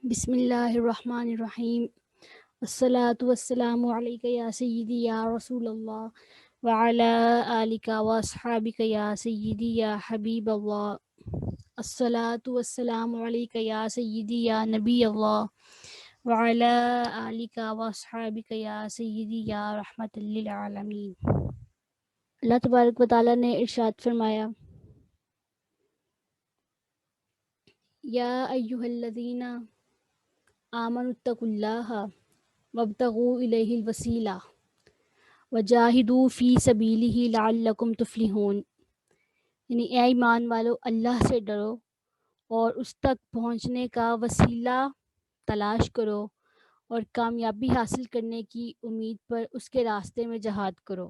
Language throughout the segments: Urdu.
بسم اللہ الرحمن الرحیم الصلاۃ والسلام علیک یا سیدی یا رسول اللہ وعلی آلک واصحابک یا سیدی یا حبیب اللہ الصلاۃ والسلام علیک یا سیدی یا نبی اللہ وعلی آلک واصحابک یا سیدی یا رحمت للعالمین۔ اللہ تبارک و تعالیٰ نے ارشاد فرمایا، یا ایھا الذین آمنوا اتقوا اللہ وابتغوا الیہ الوسیلہ وجاہدوا فی سبیلہ لعلکم تفلحون، یعنی اے ایمان والو، اللہ سے ڈرو اور اس تک پہنچنے کا وسیلہ تلاش کرو اور کامیابی حاصل کرنے کی امید پر اس کے راستے میں جہاد کرو۔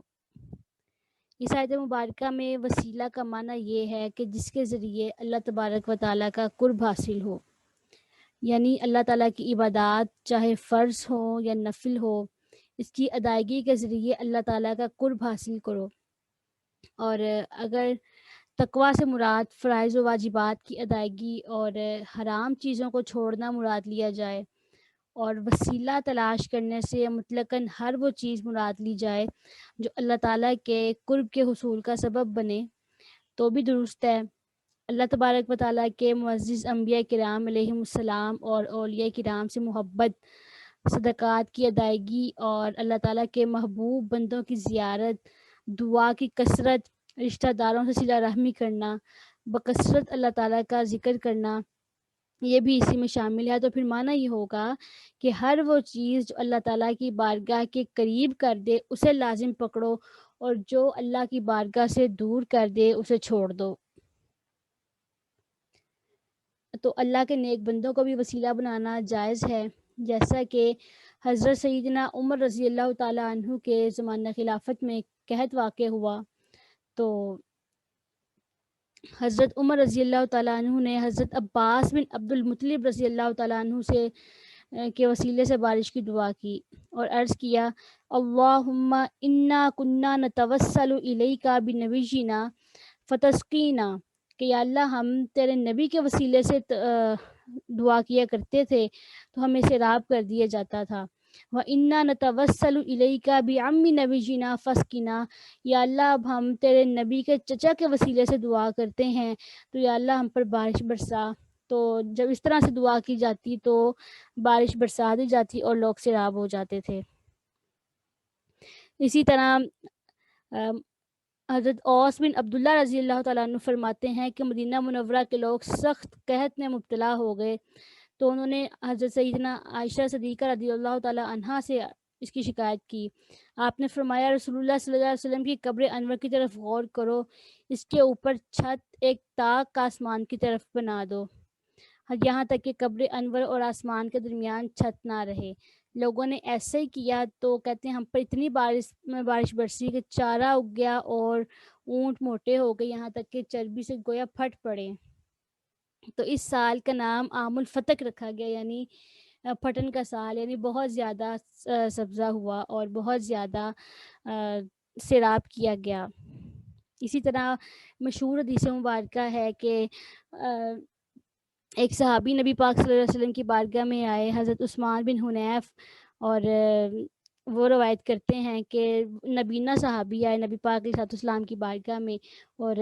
اس آیت مبارکہ میں وسیلہ کا معنی یہ ہے کہ جس کے ذریعے اللہ تبارک و تعالیٰ کا قرب حاصل ہو، یعنی اللہ تعالیٰ کی عبادات چاہے فرض ہو یا نفل ہو، اس کی ادائیگی کے ذریعے اللہ تعالیٰ کا قرب حاصل کرو۔ اور اگر تقویٰ سے مراد فرائض و واجبات کی ادائیگی اور حرام چیزوں کو چھوڑنا مراد لیا جائے، اور وسیلہ تلاش کرنے سے مطلقاً ہر وہ چیز مراد لی جائے جو اللہ تعالیٰ کے قرب کے حصول کا سبب بنے، تو بھی درست ہے۔ اللہ تبارک و تعالیٰ کے معزز انبیاء کرام علیہم السلام اور اولیاء کرام سے محبت، صدقات کی ادائیگی اور اللہ تعالیٰ کے محبوب بندوں کی زیارت، دعا کی کثرت، رشتہ داروں سے صلہ رحمی کرنا، بکثرت اللہ تعالیٰ کا ذکر کرنا، یہ بھی اسی میں شامل ہے۔ تو پھر معنی یہ ہوگا کہ ہر وہ چیز جو اللہ تعالیٰ کی بارگاہ کے قریب کر دے اسے لازم پکڑو، اور جو اللہ کی بارگاہ سے دور کر دے اسے چھوڑ دو۔ تو اللہ کے نیک بندوں کو بھی وسیلہ بنانا جائز ہے، جیسا کہ حضرت سیدنا عمر رضی اللہ تعالیٰ عنہ کے زمانہ خلافت میں قحط واقع ہوا، تو حضرت عمر رضی اللہ تعالیٰ عنہ نے حضرت عباس بن عبد المطلب رضی اللہ تعالیٰ عنہ سے کے وسیلے سے بارش کی دعا کی اور عرض کیا، اللہم انا کننا نتوسل الیک بنبینا فتسقینا، کہ یا اللہ ہم تیرے نبی کے وسیلے سے دعا کیا کرتے تھے تو ہمیں سیراب کر دیا جاتا تھا۔ وَإِنَّا نَتَوَسَّلُ إِلَيْكَ بِعَمِّ نَبِيِّنَا فَاسْقِنَا، یا اللہ اب ہم تیرے نبی کے چچا کے وسیلے سے دعا کرتے ہیں تو یا اللہ ہم پر بارش برسا۔ تو جب اس طرح سے دعا کی جاتی تو بارش برسا دی جاتی اور لوگ سیراب ہو جاتے تھے۔ اسی طرح حضرت اوس بن عبداللہ رضی اللہ تعالیٰ عنہ فرماتے ہیں کہ مدینہ منورہ کے لوگ سخت قحط میں مبتلا ہو گئے، تو انہوں نے حضرت سیدنا عائشہ صدیقہ رضی اللہ تعالیٰ عنہا سے اس کی شکایت کی۔ آپ نے فرمایا، رسول اللہ صلی اللہ علیہ وسلم کی قبر انور کی طرف غور کرو، اس کے اوپر چھت ایک طاق آسمان کی طرف بنا دو، یہاں تک کہ قبر انور اور آسمان کے درمیان چھت نہ رہے۔ لوگوں نے ایسے ہی کیا تو کہتے ہیں ہم پر اتنی بارش برسی کہ چارہ اگ گیا اور اونٹ موٹے ہو گئے، یہاں تک کہ چربی سے گویا پھٹ پڑے۔ تو اس سال کا نام عام الفتق رکھا گیا، یعنی پھٹن کا سال، یعنی بہت زیادہ سبزہ ہوا اور بہت زیادہ سیراب کیا گیا۔ اسی طرح مشہور حدیث مبارکہ ہے کہ ایک صحابی نبی پاک صلی اللہ علیہ وسلم کی بارگاہ میں آئے، حضرت عثمان بن حنیف، اور وہ روایت کرتے ہیں کہ نبینا صحابی آئے نبی پاک علیہ السلام کی بارگاہ میں اور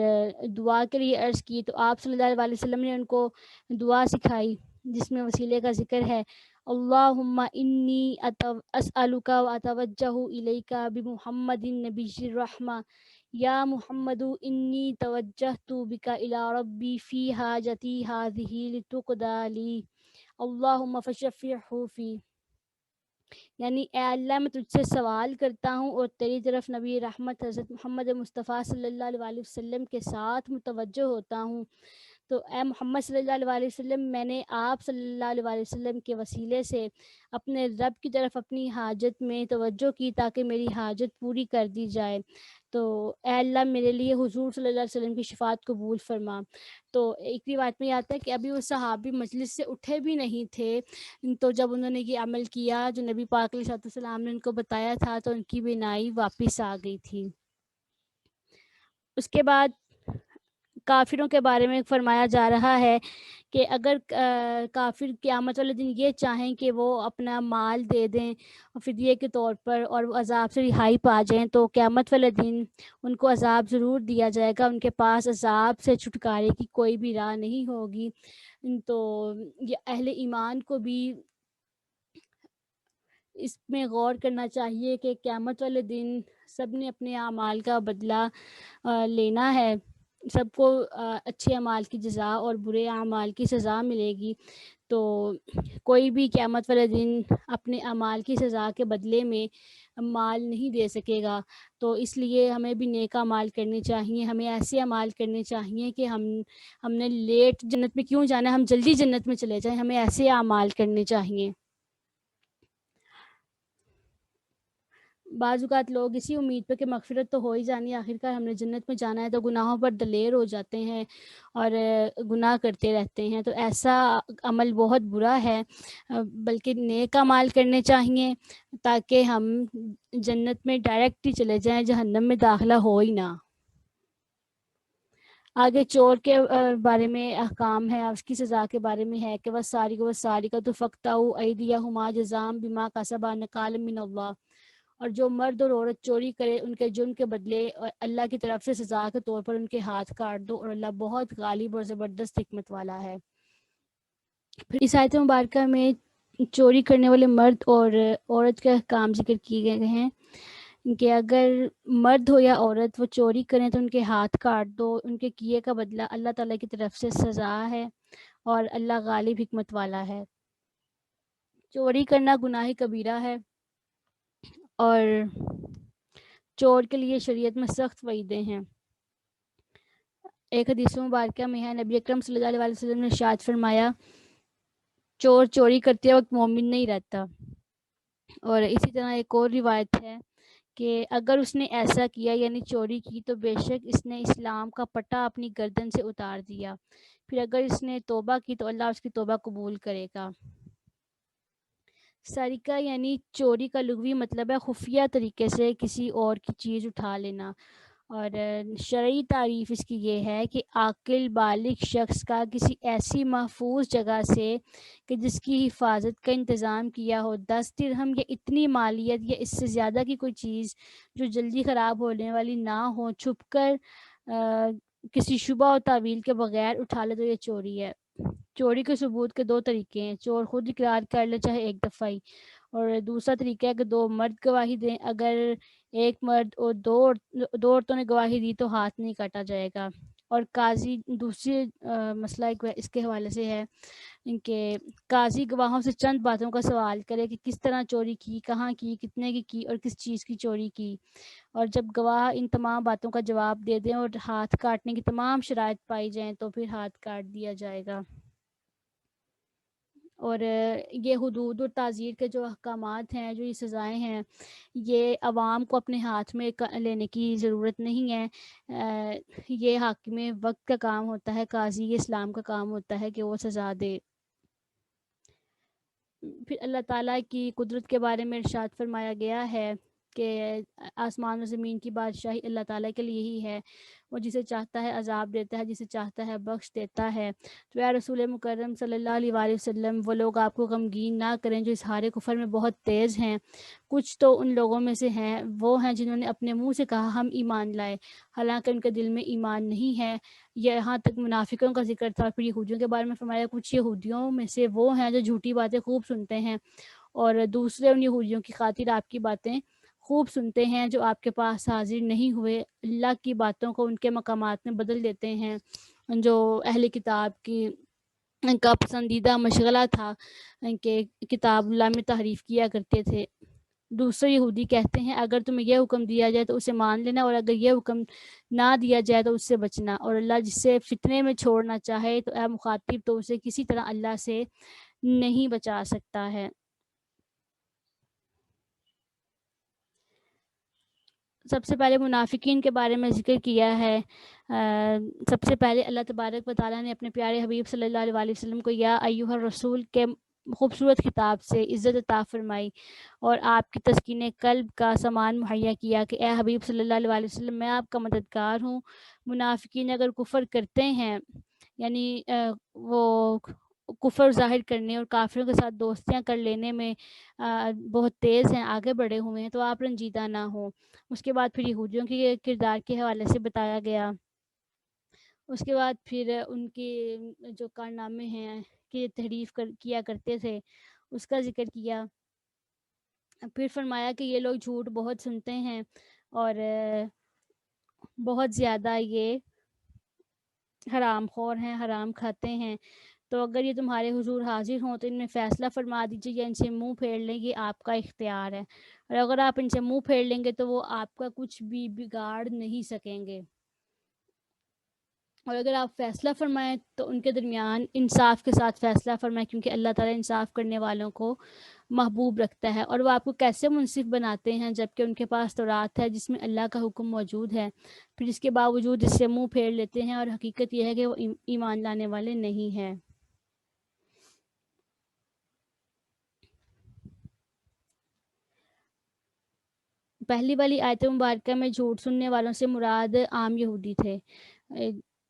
دعا کے لیے عرض کی، تو آپ صلی اللہ علیہ وسلم نے ان کو دعا سکھائی جس میں وسیلے کا ذکر ہے، اللہم انی اسألک و اتوجہ الیک بمحمد نبی الرحمہ، یا محمد انی توجہت بک الی ربی فی حاجتی ہذہ لتقضی لی، اللہم فشفعہ فی، یعنی اے اللہ میں تجھ سے سوال کرتا ہوں اور تیری طرف نبی رحمت حضرت محمد مصطفیٰ صلی اللہ علیہ وسلم کے ساتھ متوجہ ہوتا ہوں، تو اے محمد صلی اللہ علیہ وسلم میں نے آپ صلی اللہ علیہ وسلم کے وسیلے سے اپنے رب کی طرف اپنی حاجت میں توجہ کی تاکہ میری حاجت پوری کر دی جائے، تو اے اللہ میرے لیے حضور صلی اللہ علیہ وسلم کی شفاعت قبول فرما۔ تو ایک روایت میں آتا ہے کہ ابھی وہ صحابی مجلس سے اٹھے بھی نہیں تھے، تو جب انہوں نے یہ عمل کیا جو نبی پاک علیہ السلام نے ان کو بتایا تھا تو ان کی بینائی واپس آ گئی تھی۔ اس کے بعد کافروں کے بارے میں فرمایا جا رہا ہے کہ اگر کافر قیامت والے دن یہ چاہیں کہ وہ اپنا مال دے دیں فدیے کے طور پر اور وہ عذاب سے رہائی پا جائیں، تو قیامت والے دن ان کو عذاب ضرور دیا جائے گا، ان کے پاس عذاب سے چھٹکارے کی کوئی بھی راہ نہیں ہوگی۔ تو یہ اہل ایمان کو بھی اس میں غور کرنا چاہیے کہ قیامت والے دن سب نے اپنے اعمال کا بدلہ لینا ہے، سب کو اچھے اعمال کی جزا اور برے اعمال کی سزا ملے گی، تو کوئی بھی قیامت والے دن اپنے اعمال کی سزا کے بدلے میں مال نہیں دے سکے گا۔ تو اس لیے ہمیں بھی نیک اعمال کرنے چاہیے، ہمیں ایسے اعمال کرنے چاہیے کہ ہم نے لیٹ جنت میں کیوں جانا ہے، ہم جلدی جنت میں چلے جائیں، ہمیں ایسے اعمال کرنے چاہیے۔ بعض اوقات لوگ اسی امید پہ کہ مغفرت تو ہو ہی جانی ہے، آخر کار ہم نے جنت میں جانا ہے، تو گناہوں پر دلیر ہو جاتے ہیں اور گناہ کرتے رہتے ہیں، تو ایسا عمل بہت برا ہے، بلکہ نیک اعمال کرنے چاہیے تاکہ ہم جنت میں ڈائریکٹ ہی چلے جائیں، جہنم میں داخلہ ہو ہی نہ۔ آگے چور کے بارے میں احکام ہے، اس کی سزا کے بارے میں ہے کہ وَالسَّارِقَةُ فَاقْطَعُوا أَيْدِيَهُمَا جَزَاءً بِمَا كَسَبَا نَكَالًا مِّنَ اللَّهِ، اور جو مرد اور عورت چوری کرے ان کے جرم کے بدلے اللہ کی طرف سے سزا کے طور پر ان کے ہاتھ کاٹ دو، اور اللہ بہت غالب اور زبردست حکمت والا ہے۔ پھر اس آیت مبارکہ میں چوری کرنے والے مرد اور عورت کے احکام ذکر کیے گئے ہیں کہ اگر مرد ہو یا عورت وہ چوری کریں تو ان کے ہاتھ کاٹ دو، ان کے کیے کا بدلہ اللہ تعالیٰ کی طرف سے سزا ہے اور اللہ غالب حکمت والا ہے۔ چوری کرنا گناہ کبیرہ ہے اور چور کے لیے شریعت میں سخت وعیدیں ہیں۔ ایک حدیث مبارکہ میں ہے، نبی اکرم صلی اللہ علیہ وسلم نے ارشاد فرمایا، چور چوری کرتے وقت مومن نہیں رہتا۔ اور اسی طرح ایک اور روایت ہے کہ اگر اس نے ایسا کیا یعنی چوری کی تو بے شک اس نے اسلام کا پٹا اپنی گردن سے اتار دیا، پھر اگر اس نے توبہ کی تو اللہ اس کی توبہ قبول کرے گا۔ سرقہ یعنی چوری کا لغوی مطلب ہے خفیہ طریقے سے کسی اور کی چیز اٹھا لینا، اور شرعی تعریف اس کی یہ ہے کہ عاقل بالغ شخص کا کسی ایسی محفوظ جگہ سے کہ جس کی حفاظت کا انتظام کیا ہو 10 درہم یا اتنی مالیت یا اس سے زیادہ کی کوئی چیز جو جلدی خراب ہونے والی نہ ہو، چھپ کر کسی شبہ و تعویل کے بغیر اٹھا لے تو یہ چوری ہے۔ چوری کے ثبوت کے 2 طریقے ہیں، چور خود اقرار کر لے چاہے ایک دفعہ ہی، اور دوسرا طریقہ ہے کہ 2 مرد گواہی دیں، اگر ایک مرد اور 2 عورتوں نے گواہی دی تو ہاتھ نہیں کاٹا جائے گا۔ اور قاضی دوسری مسئلہ ایک اس کے حوالے سے ہے کہ قاضی گواہوں سے چند باتوں کا سوال کرے کہ کس طرح چوری کی، کہاں کی، کتنے کی اور کس چیز کی چوری کی، اور جب گواہ ان تمام باتوں کا جواب دے دیں اور ہاتھ کاٹنے کی تمام شرائط پائی جائیں تو پھر ہاتھ کاٹ دیا جائے گا۔ اور یہ حدود اور تعزیر کے جو احکامات ہیں، جو یہ سزائیں ہیں، یہ عوام کو اپنے ہاتھ میں لینے کی ضرورت نہیں ہے، یہ حاکم وقت کا کام ہوتا ہے، قاضی اسلام کا کام ہوتا ہے کہ وہ سزا دے۔ پھر اللہ تعالیٰ کی قدرت کے بارے میں ارشاد فرمایا گیا ہے کہ آسمان و زمین کی بادشاہی اللہ تعالیٰ کے لیے ہی ہے، وہ جسے چاہتا ہے عذاب دیتا ہے، جسے چاہتا ہے بخش دیتا ہے۔ تو اے رسول مکرم صلی اللہ علیہ وآلہ وسلم، وہ لوگ آپ کو غمگین نہ کریں جو اظہار کفر میں بہت تیز ہیں۔ کچھ تو ان لوگوں میں سے ہیں، وہ ہیں جنہوں نے اپنے منہ سے کہا ہم ایمان لائے، حالانکہ ان کے دل میں ایمان نہیں ہے۔ یہاں تک منافقوں کا ذکر تھا، پھر یہودیوں کے بارے میں فرمایا کچھ یہودیوں میں سے وہ ہیں جو جھوٹی باتیں خوب سنتے ہیں اور دوسرے ان یہودیوں کی خاطر آپ کی باتیں خوب سنتے ہیں جو آپ کے پاس حاضر نہیں ہوئے، اللہ کی باتوں کو ان کے مقامات میں بدل دیتے ہیں، جو اہل کتاب کی کا پسندیدہ مشغلہ تھا کہ کتاب اللہ میں تحریف کیا کرتے تھے۔ دوسرے یہودی کہتے ہیں اگر تمہیں یہ حکم دیا جائے تو اسے مان لینا، اور اگر یہ حکم نہ دیا جائے تو اس سے بچنا، اور اللہ جسے فتنے میں چھوڑنا چاہے تو اے مخاطب تو اسے کسی طرح اللہ سے نہیں بچا سکتا ہے۔ سب سے پہلے منافقین کے بارے میں ذکر کیا ہے۔ سب سے پہلے اللہ تبارک و تعالیٰ نے اپنے پیارے حبیب صلی اللہ علیہ وسلم کو یا ایھا الرسول کے خوبصورت خطاب سے عزت عطا فرمائی اور آپ کی تسکین قلب کا سامان مہیا کیا کہ اے حبیب صلی اللہ علیہ وسلم میں آپ کا مددگار ہوں. منافقین اگر کفر کرتے ہیں یعنی وہ کفر ظاہر کرنے اور کافروں کے ساتھ دوستیاں کر لینے میں بہت تیز ہیں، آگے بڑھے ہوئے ہیں، تو آپ رنجیدہ نہ ہوں. اس کے بعد پھر یہودیوں کے کردار کے حوالے سے بتایا گیا. اس کے بعد پھر ان کے جو کارنامے ہیں کہ تحریف کیا کرتے تھے اس کا ذکر کیا. پھر فرمایا کہ یہ لوگ جھوٹ بہت سنتے ہیں اور بہت زیادہ یہ حرام خور ہیں، حرام کھاتے ہیں. تو اگر یہ تمہارے حضور حاضر ہوں تو ان میں فیصلہ فرما دیجیے یا ان سے منہ پھیر لیں، یہ آپ کا اختیار ہے. اور اگر آپ ان سے منہ پھیر لیں گے تو وہ آپ کا کچھ بھی بگاڑ نہیں سکیں گے. اور اگر آپ فیصلہ فرمائیں تو ان کے درمیان انصاف کے ساتھ فیصلہ فرمائیں، کیونکہ اللہ تعالیٰ انصاف کرنے والوں کو محبوب رکھتا ہے. اور وہ آپ کو کیسے منصف بناتے ہیں جبکہ ان کے پاس تورات ہے جس میں اللہ کا حکم موجود ہے، پھر اس کے باوجود اس سے منہ پھیر لیتے ہیں، اور حقیقت یہ ہے کہ وہ ایمان لانے والے نہیں ہیں. پہلی والی آیت مبارکہ میں جھوٹ سننے والوں سے مراد عام یہودی تھے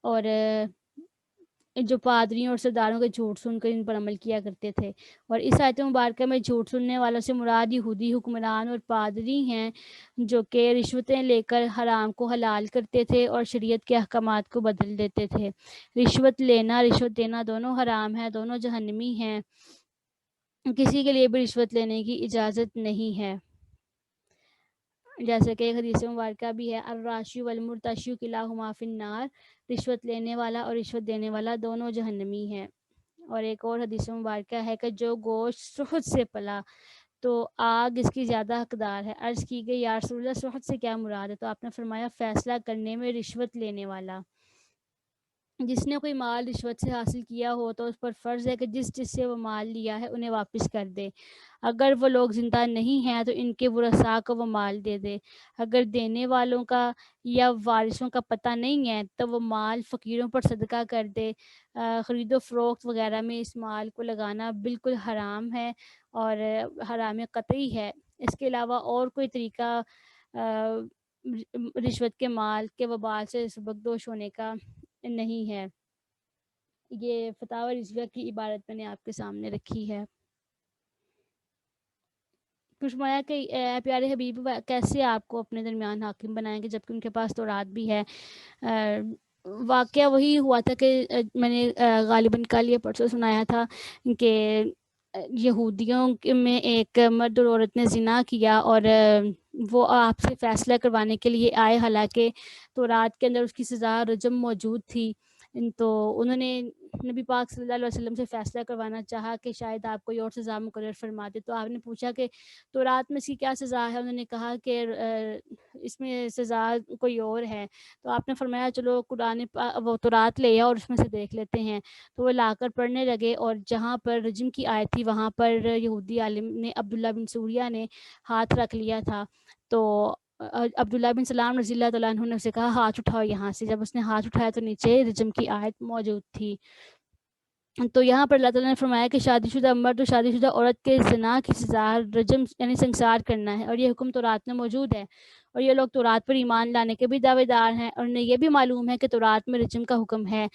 اور جو پادریوں اور سرداروں کے جھوٹ سن کر ان پر عمل کیا کرتے تھے. اور اس آیت مبارکہ میں جھوٹ سننے والوں سے مراد یہودی حکمران اور پادری ہیں جو کہ رشوتیں لے کر حرام کو حلال کرتے تھے اور شریعت کے احکامات کو بدل دیتے تھے. رشوت لینا رشوت دینا دونوں حرام ہیں، دونوں جہنمی ہیں. کسی کے لیے بھی رشوت لینے کی اجازت نہیں ہے، جیسے کہ ایک حدیث مبارکہ بھی ہے الراشی والمرتشی کلاہما فی النار، رشوت لینے والا اور رشوت دینے والا دونوں جہنمی ہیں. اور ایک اور حدیث مبارکہ ہے کہ جو گوشت سحت سے پلا تو آگ اس کی زیادہ حقدار ہے. عرض کی گئی یا رسول اللہ سحت سے کیا مراد ہے؟ تو آپ نے فرمایا فیصلہ کرنے میں رشوت لینے والا. جس نے کوئی مال رشوت سے حاصل کیا ہو تو اس پر فرض ہے کہ جس سے وہ مال لیا ہے انہیں واپس کر دے. اگر وہ لوگ زندہ نہیں ہیں تو ان کے ورثاء کو وہ مال دے دے. اگر دینے والوں کا یا وارثوں کا پتہ نہیں ہے تو وہ مال فقیروں پر صدقہ کر دے. خرید و فروخت وغیرہ میں اس مال کو لگانا بالکل حرام ہے اور حرام قطعی ہے. اس کے علاوہ اور کوئی طریقہ رشوت کے مال کے وبال سے سبکدوش ہونے کا نہیں ہے. یہ فتاوی رضویہ کی عبارت میں نے آپ کے سامنے رکھی ہے. فرمایا کہ اے پیارے حبیب کیسے آپ کو اپنے درمیان حاکم بنائیں گے جبکہ ان کے پاس تورات بھی ہے. واقعہ وہی ہوا تھا کہ میں نے غالباً کل یہ پرسوں سنایا تھا کہ یہودیوں میں ایک مرد اور عورت نے زنا کیا اور وہ آپ سے فیصلہ کروانے کے لیے آئے، حالانکہ تورات کے اندر اس کی سزا رجم موجود تھی. تو انہوں نے نبی پاک صلی اللہ علیہ وسلم سے فیصلہ کروانا چاہا کہ شاید آپ کوئی اور سزا مقرر فرما دے. تو آپ نے پوچھا کہ تورات میں اس کی کیا سزا ہے؟ انہوں نے کہا کہ اس میں سزا کوئی اور ہے. تو آپ نے فرمایا چلو قرآن وہ تورات لے آؤ اور اس میں سے دیکھ لیتے ہیں. تو وہ لا کر پڑھنے لگے اور جہاں پر رجم کی آیت تھی وہاں پر یہودی عالم نے عبداللہ بن سوریہ نے ہاتھ رکھ لیا تھا. تو عبداللہ بن سلام رضی اللہ تعالیٰ عنہ نے اسے کہا ہاتھ اٹھاؤ یہاں سے. جب اس نے ہاتھ اٹھایا تو نیچے رجم کی آیت موجود تھی. تو یہاں پر اللہ تعالیٰ نے فرمایا کہ شادی شدہ مرد اور شادی شدہ عورت کے زنا کی سزا رجم یعنی سنسار کرنا ہے، اور یہ حکم تورات میں موجود ہے. اور یہ لوگ تورات پر ایمان لانے کے بھی دعوے دار ہیں اور انہیں یہ بھی معلوم ہے کہ تورات میں رجم کا حکم ہے.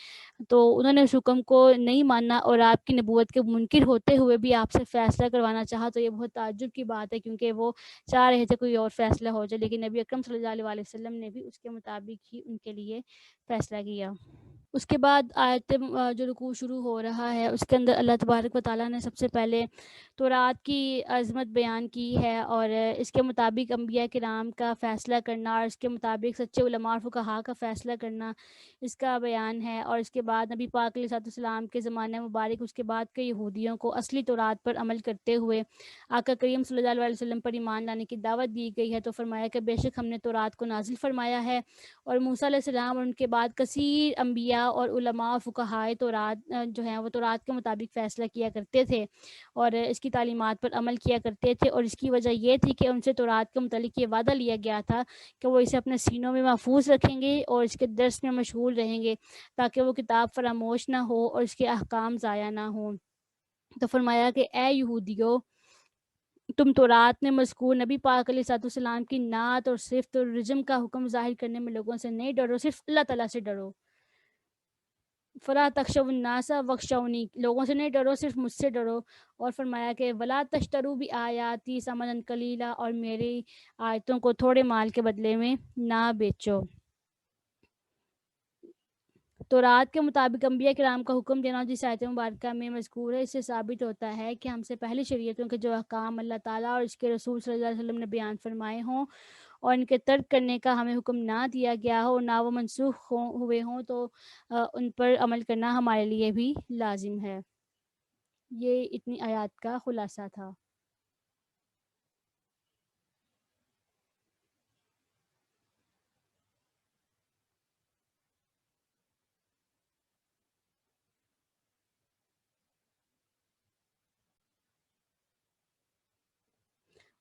تو انہوں نے اس حکم کو نہیں مانا اور آپ کی نبوت کے منکر ہوتے ہوئے بھی آپ سے فیصلہ کروانا چاہا. تو یہ بہت تعجب کی بات ہے کیونکہ وہ چاہ رہے تھے کوئی اور فیصلہ ہو جائے، لیکن نبی اکرم صلی اللہ علیہ وسلم نے بھی اس کے مطابق ہی ان کے لیے فیصلہ کیا. اس کے بعد آیت جو رکوع شروع ہو رہا ہے اس کے اندر اللہ تبارک و تعالیٰ نے سب سے پہلے تورات کی عظمت بیان کی ہے اور اس کے مطابق انبیاء کرام کا فیصلہ کرنا اور اس کے مطابق سچے علماء اور فقہاء کا فیصلہ کرنا اس کا بیان ہے. اور اس کے بعد نبی پاک علیہ السلام کے زمانہ مبارک اس کے بعد کے یہودیوں کو اصلی تورات پر عمل کرتے ہوئے آقا کریم صلی اللہ علیہ وسلم پر ایمان لانے کی دعوت دی گئی ہے. تو فرمایا کہ بے شک ہم نے تورات کو نازل فرمایا ہے اور موسیٰ علیہ السلام اور ان کے بعد کثیر انبیاء اور علماء فقہاء تورات جو ہیں وہ تورات کے مطابق فیصلہ کیا کرتے تھے اور اس کی تعلیمات پر عمل کیا کرتے تھے. اور اس کی وجہ یہ تھی کہ ان سے تورات کے متعلق یہ وعدہ لیا گیا تھا کہ وہ اسے اپنے سینوں میں محفوظ رکھیں گے اور اس کے درس میں مشغول رہیں گے تاکہ وہ کتاب فراموش نہ ہو اور اس کے احکام ضائع نہ ہوں. تو فرمایا کہ اے یہودیو، تم تورات میں مذکور نبی پاک علیہ الصلوۃ والسلام کی نعت اور صفت اور رجم کا حکم ظاہر کرنے میں لوگوں سے نہیں ڈرو، صرف اللہ تعالیٰ سے ڈرو۔ فلا تخشوا الناس واخشونی، لوگوں سے نہیں ڈرو، صرف مجھ سے ڈرو۔ اور فرمایا کہ ولا تشتروا بآیاتی ثمنا قلیلا، اور میری آیتوں کو تھوڑے مال کے بدلے میں نہ بیچو۔ تورات کے مطابق انبیاء کرام کا حکم دینا جس آیت مبارکہ میں مذکور ہے، اس سے ثابت ہوتا ہے کہ ہم سے پہلی شریعتوں کے جو احکام اللہ تعالیٰ اور اس کے رسول صلی اللہ علیہ وسلم نے بیان فرمائے ہوں اور ان کے ترک کرنے کا ہمیں حکم نہ دیا گیا ہو، نہ وہ منسوخ ہوئے ہوں، تو ان پر عمل کرنا ہمارے لیے بھی لازم ہے۔ یہ اتنی آیات کا خلاصہ تھا۔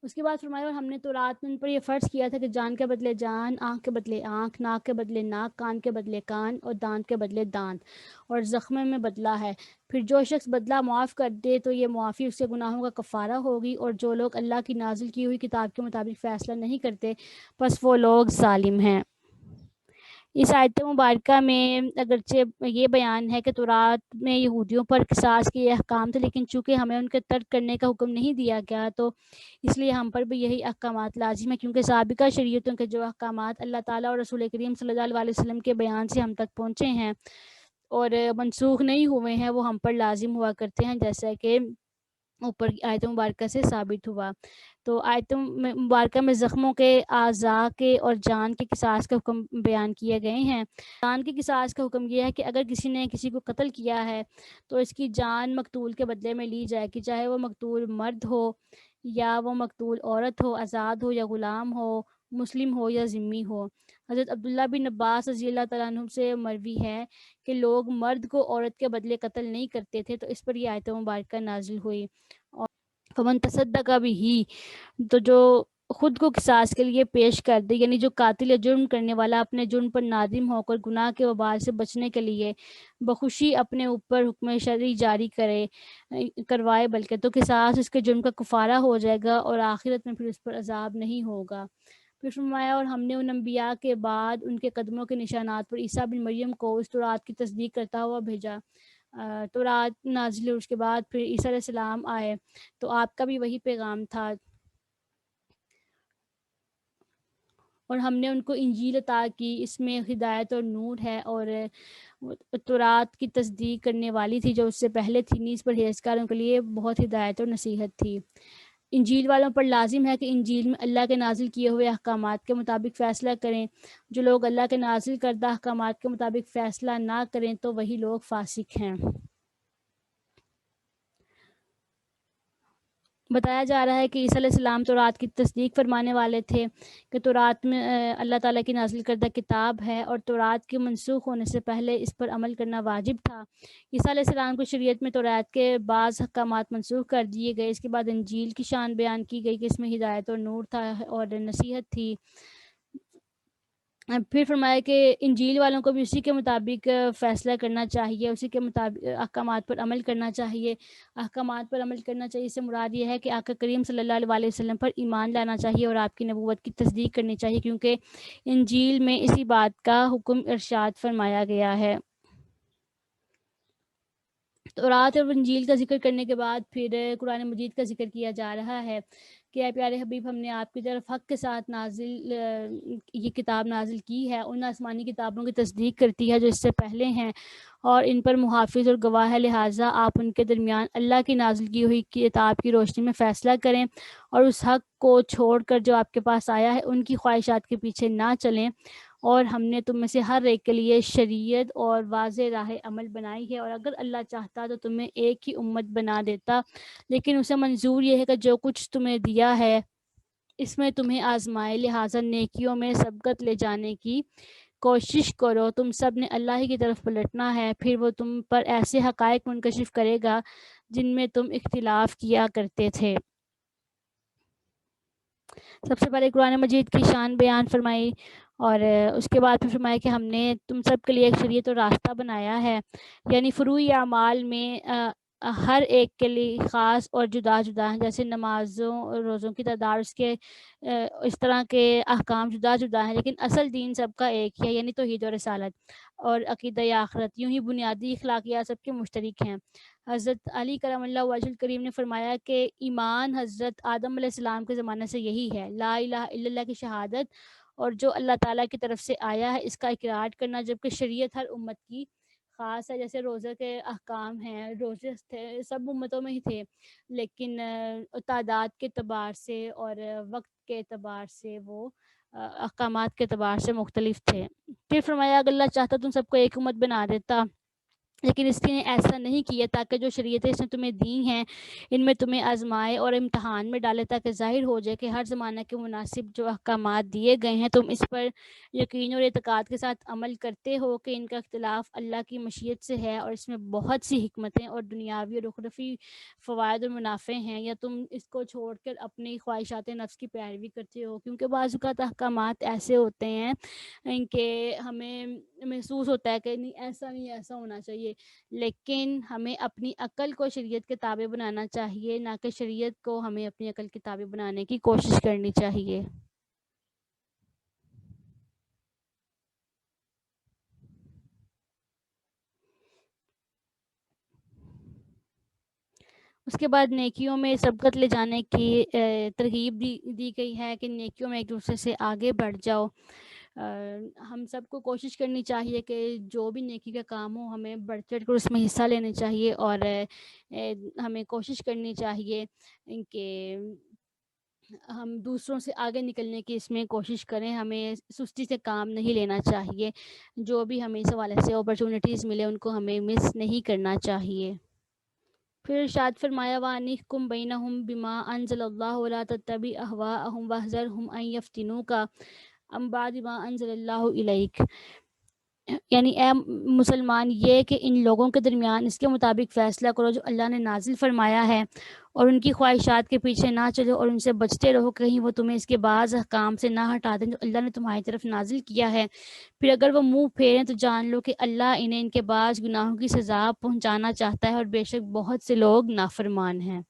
اس کے بعد فرمایا اور ہم نے تورات میں ان پر یہ فرض کیا تھا کہ جان کے بدلے جان، آنکھ کے بدلے آنکھ، ناک کے بدلے ناک، کان کے بدلے کان اور دانت کے بدلے دانت، اور زخم میں بدلہ ہے۔ پھر جو شخص بدلہ معاف کر دے تو یہ معافی اس کے گناہوں کا کفارہ ہوگی، اور جو لوگ اللہ کی نازل کی ہوئی کتاب کے مطابق فیصلہ نہیں کرتے پس وہ لوگ ظالم ہیں۔ اس آیت مبارکہ میں اگرچہ یہ بیان ہے کہ تورات میں یہودیوں پر قصاص کے احکام تھے، لیکن چونکہ ہمیں ان کے ترک کرنے کا حکم نہیں دیا گیا تو اس لیے ہم پر بھی یہی احکامات لازم ہیں، کیونکہ سابقہ شریعتوں کے جو احکامات اللہ تعالیٰ اور رسول کریم صلی اللہ علیہ وسلم کے بیان سے ہم تک پہنچے ہیں اور منسوخ نہیں ہوئے ہیں، وہ ہم پر لازم ہوا کرتے ہیں، جیسا کہ اوپر کی آیت مبارکہ سے ثابت ہوا۔ تو آیت مبارکہ میں زخموں کے، اعضاء کے اور جان کے قصاص کے حکم بیان کیے گئے ہیں۔ جان کے قصاص کا حکم یہ ہے کہ اگر کسی نے کسی کو قتل کیا ہے تو اس کی جان مقتول کے بدلے میں لی جائے گی، چاہے وہ مقتول مرد ہو یا وہ مقتول عورت ہو، آزاد ہو یا غلام ہو، مسلم ہو یا ذمہ ہو۔ حضرت عبداللہ بن عباس رضی اللہ تعالیٰ عنہ سے مروی ہے کہ لوگ مرد کو عورت کے بدلے قتل نہیں کرتے تھے، تو اس پر یہ آیت مبارکہ نازل ہوئی۔ اور فمن تصدق بہ، تو جو خود کو قصاص کے لیے پیش کر دے، یعنی جو قاتل یا جرم کرنے والا اپنے جرم پر نادم ہو کر گناہ کے وبال سے بچنے کے لیے بخوشی اپنے اوپر حکم شرعی جاری کروائے بلکہ، تو قصاص اس کے جرم کا کفارہ ہو جائے گا اور آخرت میں پھر اس پر عذاب نہیں ہوگا۔ پھر فرمایا اور ہم نے ان انبیاء کے بعد ان کے قدموں کے نشانات پر عیسیٰ بن مریم کو اس تورات کی تصدیق کرتا ہوا بھیجا۔ تورات نازل ہوئی، اس کے بعد پھر عیسیٰ علیہ السلام آئے تو آپ کا بھی وہی پیغام تھا، اور ہم نے ان کو انجیل عطا کی، اس میں ہدایت اور نور ہے، اور تورات کی تصدیق کرنے والی تھی جو اس سے پہلے تھی، نیز پرہیزگاروں کے لیے بہت ہدایت اور نصیحت تھی۔ انجیل والوں پر لازم ہے کہ انجیل میں اللہ کے نازل کیے ہوئے احکامات کے مطابق فیصلہ کریں۔ جو لوگ اللہ کے نازل کردہ احکامات کے مطابق فیصلہ نہ کریں تو وہی لوگ فاسق ہیں۔ بتایا جا رہا ہے کہ عیسیٰ علیہ السلام تورات کی تصدیق فرمانے والے تھے کہ تورات میں اللہ تعالیٰ کی نازل کردہ کتاب ہے اور تورات کے منسوخ ہونے سے پہلے اس پر عمل کرنا واجب تھا۔ عیسیٰ علیہ السلام کو شریعت میں تورات کے بعض احکامات منسوخ کر دیے گئے، اس کے بعد انجیل کی شان بیان کی گئی کہ اس میں ہدایت اور نور تھا اور نصیحت تھی۔ پھر فرمایا کہ انجیل والوں کو بھی اسی کے مطابق فیصلہ کرنا چاہیے، اسی کے مطابق احکامات پر عمل کرنا چاہیے۔ احکامات پر عمل کرنا چاہیے، اس سے مراد یہ ہے کہ آقا کریم صلی اللہ علیہ وسلم پر ایمان لانا چاہیے اور آپ کی نبوت کی تصدیق کرنی چاہیے، کیونکہ انجیل میں اسی بات کا حکم ارشاد فرمایا گیا ہے۔ تورات اور انجیل کا ذکر کرنے کے بعد پھر قرآن مجید کا ذکر کیا جا رہا ہے کہ اے پیارے حبیب، ہم نے آپ کی طرف حق کے ساتھ نازل یہ کتاب نازل کی ہے، ان آسمانی کتابوں کی تصدیق کرتی ہے جو اس سے پہلے ہیں اور ان پر محافظ اور گواہ ہے، لہٰذا آپ ان کے درمیان اللہ کی نازل کی ہوئی کتاب کی روشنی میں فیصلہ کریں اور اس حق کو چھوڑ کر جو آپ کے پاس آیا ہے ان کی خواہشات کے پیچھے نہ چلیں۔ اور ہم نے تم میں سے ہر ایک کے لیے شریعت اور واضح راہ عمل بنائی ہے، اور اگر اللہ چاہتا تو تمہیں ایک ہی امت بنا دیتا، لیکن اسے منظور یہ ہے کہ جو کچھ تمہیں دیا ہے اس میں تمہیں آزمائے، لہٰذا نیکیوں میں سبقت لے جانے کی کوشش کرو۔ تم سب نے اللہ ہی کی طرف پلٹنا ہے، پھر وہ تم پر ایسے حقائق منکشف کرے گا جن میں تم اختلاف کیا کرتے تھے۔ سب سے پہلے قرآن مجید کی شان بیان فرمائی اور اس کے بعد پھر فرمایا کہ ہم نے تم سب کے لیے ایک شریعت اور راستہ بنایا ہے، یعنی فروعی اعمال میں ہر ایک کے لیے خاص اور جدا جدا ہیں، جیسے نمازوں اور روزوں کی تعداد اس کے اس طرح کے احکام جدا جدا ہیں، لیکن اصل دین سب کا ایک ہی ہے، یعنی توحید و رسالت اور عقیدہ آخرت۔ یوں ہی بنیادی اخلاقیات سب کے مشترک ہیں۔ حضرت علی کرم اللہ وجہ الکریم نے فرمایا کہ ایمان حضرت آدم علیہ السلام کے زمانے سے یہی ہے، لا الہ الا اللہ کی شہادت اور جو اللہ تعالیٰ کی طرف سے آیا ہے اس کا اقرار کرنا، جبکہ شریعت ہر امت کی خاص ہے۔ جیسے روزہ کے احکام ہیں، روزے تھے سب امتوں میں ہی تھے، لیکن تعداد کے اعتبار سے اور وقت کے اعتبار سے وہ احکامات کے اعتبار سے مختلف تھے۔ پھر فرمایا اگر اللہ چاہتا تم سب کو ایک امت بنا دیتا، لیکن اس نے ایسا نہیں کیا تاکہ جو شریعتیں اس نے تمہیں دی ہیں ان میں تمہیں آزمائے اور امتحان میں ڈالے، تاکہ ظاہر ہو جائے کہ ہر زمانہ کے مناسب جو احکامات دیے گئے ہیں تم اس پر یقین اور اعتقاد کے ساتھ عمل کرتے ہو کہ ان کا اختلاف اللہ کی مشیت سے ہے اور اس میں بہت سی حکمتیں اور دنیاوی اور اخروی فوائد اور منافع ہیں، یا تم اس کو چھوڑ کر اپنی خواہشات نفس کی پیروی کرتے ہو۔ کیونکہ بعض اوقات احکامات ایسے ہوتے ہیں ان کے ہمیں محسوس ہوتا ہے کہ نہیں ایسا نہیں، ایسا ہونا چاہیے، لیکن ہمیں اپنی عقل کو شریعت کے تابع بنانا چاہیے، نہ کہ شریعت کو ہمیں اپنی عقل کے تابع بنانے کی کوشش کرنی چاہیے۔ اس کے بعد نیکیوں میں سبقت لے جانے کی ترغیب دی گئی ہے کہ نیکیوں میں ایک دوسرے سے آگے بڑھ جاؤ۔ ہم سب کو کوشش کرنی چاہیے کہ جو بھی نیکی کا کام ہو ہمیں بڑھ چڑھ کر اس میں حصہ لینا چاہیے، اور ہمیں کوشش کرنی چاہیے کہ ہم دوسروں سے آگے نکلنے کی اس میں کوشش کریں، ہمیں سستی سے کام نہیں لینا چاہیے، جو بھی ہمیں اس حوالے سے اپرچونٹیز ملے ان کو ہمیں مس نہیں کرنا چاہیے۔ پھر ارشاد فرمایا وَأَنِحْكُم بَيْنَهُم بِمَا أَنزَلَ اللَّهُ وَلَا تَتَّبِعْ أَهْوَاءَهُمْ وَاحْذَرْهُمْ أَن يَفْتِنُوكَ عَن بَعْضِ مَا أَنزَلَ اللَّهُ إِلَيْكَ، یعنی اے مسلمان یہ کہ ان لوگوں کے درمیان اس کے مطابق فیصلہ کرو جو اللہ نے نازل فرمایا ہے، اور ان کی خواہشات کے پیچھے نہ چلو اور ان سے بچتے رہو کہیں وہ تمہیں اس کے بعض احکام سے نہ ہٹا دیں جو اللہ نے تمہاری طرف نازل کیا ہے۔ پھر اگر وہ منہ پھیریں تو جان لو کہ اللہ انہیں ان کے بعض گناہوں کی سزا پہنچانا چاہتا ہے، اور بے شک بہت سے لوگ نافرمان ہیں۔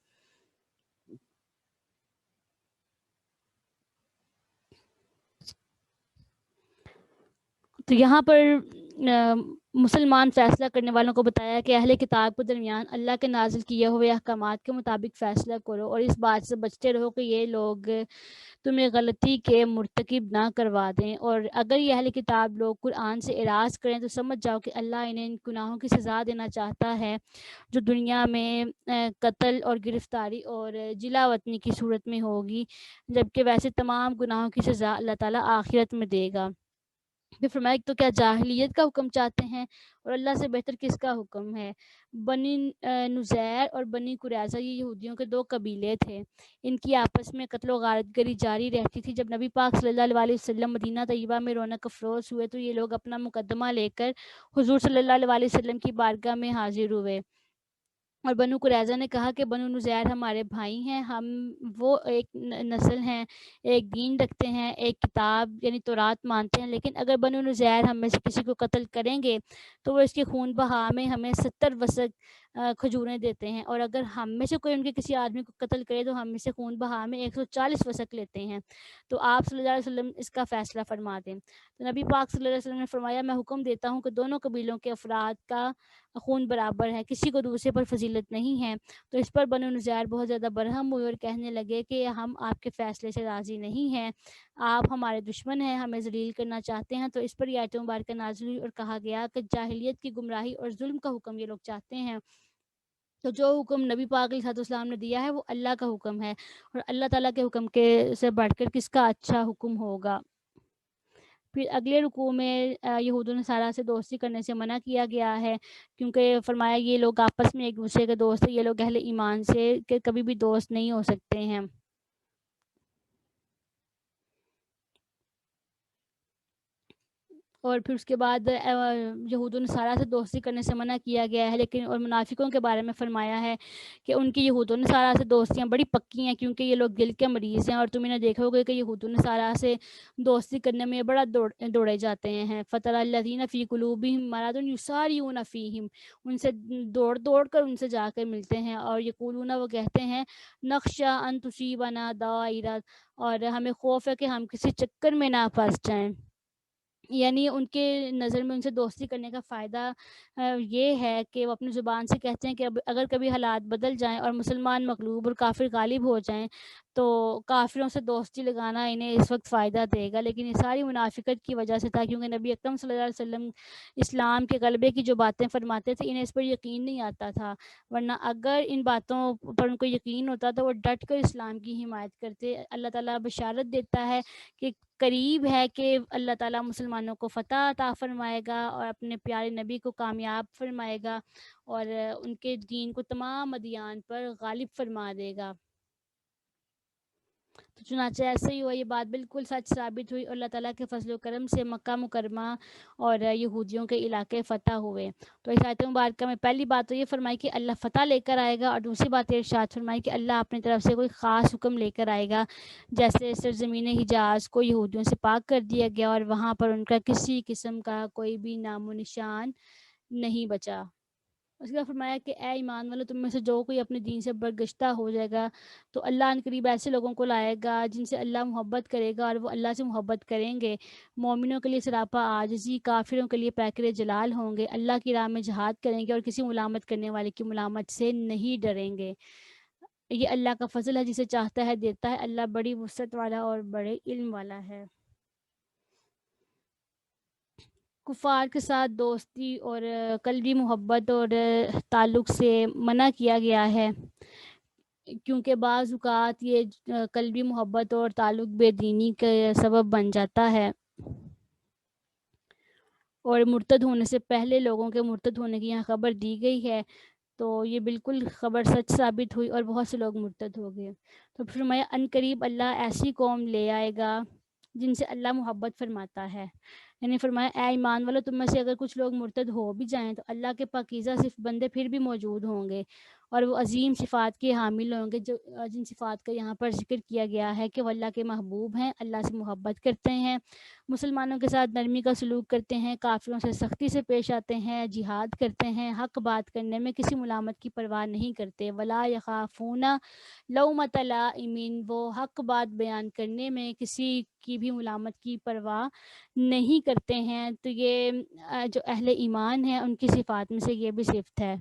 تو یہاں پر مسلمان فیصلہ کرنے والوں کو بتایا کہ اہل کتاب کے درمیان اللہ کے نازل کیے ہوئے احکامات کے مطابق فیصلہ کرو، اور اس بات سے بچتے رہو کہ یہ لوگ تمہیں غلطی کے مرتکب نہ کروا دیں، اور اگر یہ اہل کتاب لوگ قرآن سے اعراض کریں تو سمجھ جاؤ کہ اللہ انہیں ان گناہوں کی سزا دینا چاہتا ہے جو دنیا میں قتل اور گرفتاری اور جلا وطنی کی صورت میں ہوگی، جبکہ ویسے تمام گناہوں کی سزا اللہ تعالیٰ آخرت میں دے گا۔ پھر فرمایا تو کیا جاہلیت کا حکم چاہتے ہیں اور اللہ سے بہتر کس کا حکم ہے؟ بنی نزیر اور بنی قریظہ یہ یہودیوں کے دو قبیلے تھے، ان کی آپس میں قتل و غارت گری جاری رہتی تھی۔ جب نبی پاک صلی اللہ علیہ وسلم مدینہ طیبہ میں رونق افروز ہوئے تو یہ لوگ اپنا مقدمہ لے کر حضور صلی اللہ علیہ وسلم کی بارگاہ میں حاضر ہوئے، اور بنو قریظہ نے کہا کہ بنو نزیر ہمارے بھائی ہیں، ہم وہ ایک نسل ہیں، ایک دین رکھتے ہیں، ایک کتاب یعنی تورات مانتے ہیں، لیکن اگر بنو نزیر ہم میں سے کسی کو قتل کریں گے تو وہ اس کے خون بہا میں ہمیں 70 وسق کھجوریں دیتے ہیں، اور اگر ہم میں سے کوئی ان کے کسی آدمی کو قتل کرے تو ہم میں سے خون بہا میں 140 وسق لیتے ہیں، تو آپ صلی اللہ علیہ وسلم اس کا فیصلہ فرما دیں۔ تو نبی پاک صلی اللہ علیہ وسلم نے فرمایا میں حکم دیتا ہوں کہ دونوں قبیلوں کے افراد کا خون برابر ہے، کسی کو دوسرے پر فضیلت نہیں ہے۔ تو اس پر بنو نزیر بہت زیادہ برہم ہوئے اور کہنے لگے کہ ہم آپ کے فیصلے سے راضی نہیں ہیں، آپ ہمارے دشمن ہیں، ہمیں ذلیل کرنا چاہتے ہیں۔ تو اس پر یہ آیت مبارکہ نازل ہوئی اور کہا گیا کہ جاہلیت کی گمراہی اور ظلم کا حکم یہ لوگ چاہتے ہیں، تو جو حکم نبی پاک علیہ السلام نے دیا ہے وہ اللہ کا حکم ہے، اور اللہ تعالیٰ کے حکم کے سے بڑھ کر کس کا اچھا حکم ہوگا۔ پھر اگلے رکوع میں یہود و نصارہ سے دوستی کرنے سے منع کیا گیا ہے، کیونکہ فرمایا یہ لوگ آپس میں ایک دوسرے کے دوست ہیں، یہ لوگ اہل ایمان سے کہ کبھی بھی دوست نہیں ہو سکتے ہیں۔ اور پھر اس کے بعد یہود و نصارہ سے دوستی کرنے سے منع کیا گیا ہے، لیکن اور منافقوں کے بارے میں فرمایا ہے کہ ان کی یہود و نصارہ سے دوستیاں بڑی پکی ہیں، کیونکہ یہ لوگ دل کے مریض ہیں، اور تم نے دیکھا ہوگا کہ یہود و نصارہ سے دوستی کرنے میں بڑا دوڑے جاتے ہیں. فَتَرَى الَّذِينَ فِي قُلُوبِهِم مَرَضٌ يُسَارِعُونَ فِيهِم، ان سے دوڑ کر ان سے جا کر ملتے ہیں، اور یقولون، وہ کہتے ہیں، نخشى ان تصيبنا دائرۃ، اور ہمیں خوف ہے کہ ہم کسی چکر میں نہ پھنس جائیں. یعنی ان کے نظر میں ان سے دوستی کرنے کا فائدہ یہ ہے کہ وہ اپنی زبان سے کہتے ہیں کہ اگر کبھی حالات بدل جائیں اور مسلمان مغلوب اور کافر غالب ہو جائیں تو کافروں سے دوستی لگانا انہیں اس وقت فائدہ دے گا، لیکن یہ ساری منافقت کی وجہ سے تھا، کیونکہ نبی اکرم صلی اللہ علیہ وسلم اسلام کے غلبے کی جو باتیں فرماتے تھے انہیں اس پر یقین نہیں آتا تھا، ورنہ اگر ان باتوں پر ان کو یقین ہوتا تو وہ ڈٹ کر اسلام کی حمایت کرتے. اللہ تعالیٰ بشارت دیتا ہے کہ قریب ہے کہ اللہ تعالیٰ مسلمانوں کو فتح عطا فرمائے گا اور اپنے پیارے نبی کو کامیاب فرمائے گا اور ان کے دین کو تمام ادیان پر غالب فرما دے گا. تو چنانچہ ایسے ہی ہوا، یہ بات بالکل سچ ثابت ہوئی، اور اللہ تعالیٰ کے فضل و کرم سے مکہ مکرمہ اور یہودیوں کے علاقے فتح ہوئے. تو اس آیت مبارکہ میں پہلی بات تو یہ فرمائی کہ اللہ فتح لے کر آئے گا، اور دوسری بات یہ ارشاد فرمائی کہ اللہ اپنی طرف سے کوئی خاص حکم لے کر آئے گا، جیسے سرزمین حجاز کو یہودیوں سے پاک کر دیا گیا اور وہاں پر ان کا کسی قسم کا کوئی بھی نام و نشان نہیں بچا. اس کے بعد فرمایا کہ اے ایمان والو، تم میں سے جو کوئی اپنے دین سے برگشتہ ہو جائے گا تو اللہ ان قریب ایسے لوگوں کو لائے گا جن سے اللہ محبت کرے گا اور وہ اللہ سے محبت کریں گے. مومنوں کے لیے سراپا عاجزی، کافروں کے لیے پیکر جلال ہوں گے، اللہ کی راہ میں جہاد کریں گے اور کسی ملامت کرنے والے کی ملامت سے نہیں ڈریں گے. یہ اللہ کا فضل ہے، جسے چاہتا ہے دیتا ہے، اللہ بڑی وسعت والا اور بڑے علم والا ہے. کفار کے ساتھ دوستی اور قلبی محبت اور تعلق سے منع کیا گیا ہے، کیونکہ بعض اوقات یہ قلبی محبت اور تعلق بے دینی کا سبب بن جاتا ہے، اور مرتد ہونے سے پہلے لوگوں کے مرتد ہونے کی یہاں خبر دی گئی ہے، تو یہ بالکل خبر سچ ثابت ہوئی اور بہت سے لوگ مرتد ہو گئے. تو فرمایا ان قریب اللہ ایسی قوم لے آئے گا جن سے اللہ محبت فرماتا ہے. یعنی فرمایا اے ایمان والو، تم میں سے اگر کچھ لوگ مرتد ہو بھی جائیں تو اللہ کے پاکیزہ صرف بندے پھر بھی موجود ہوں گے، اور وہ عظیم صفات کے حامل ہوں گے، جو جن صفات کا یہاں پر ذکر کیا گیا ہے کہ وہ اللہ کے محبوب ہیں، اللہ سے محبت کرتے ہیں، مسلمانوں کے ساتھ نرمی کا سلوک کرتے ہیں، کافروں سے سختی سے پیش آتے ہیں، جہاد کرتے ہیں، حق بات کرنے میں کسی ملامت کی پرواہ نہیں کرتے، ولا یخافون لومۃ لائم، وہ حق بات بیان کرنے میں کسی کی بھی ملامت کی پرواہ نہیں کرتے ہیں. تو یہ جو اہل ایمان ہیں ان کی صفات میں سے یہ بھی صفت ہے.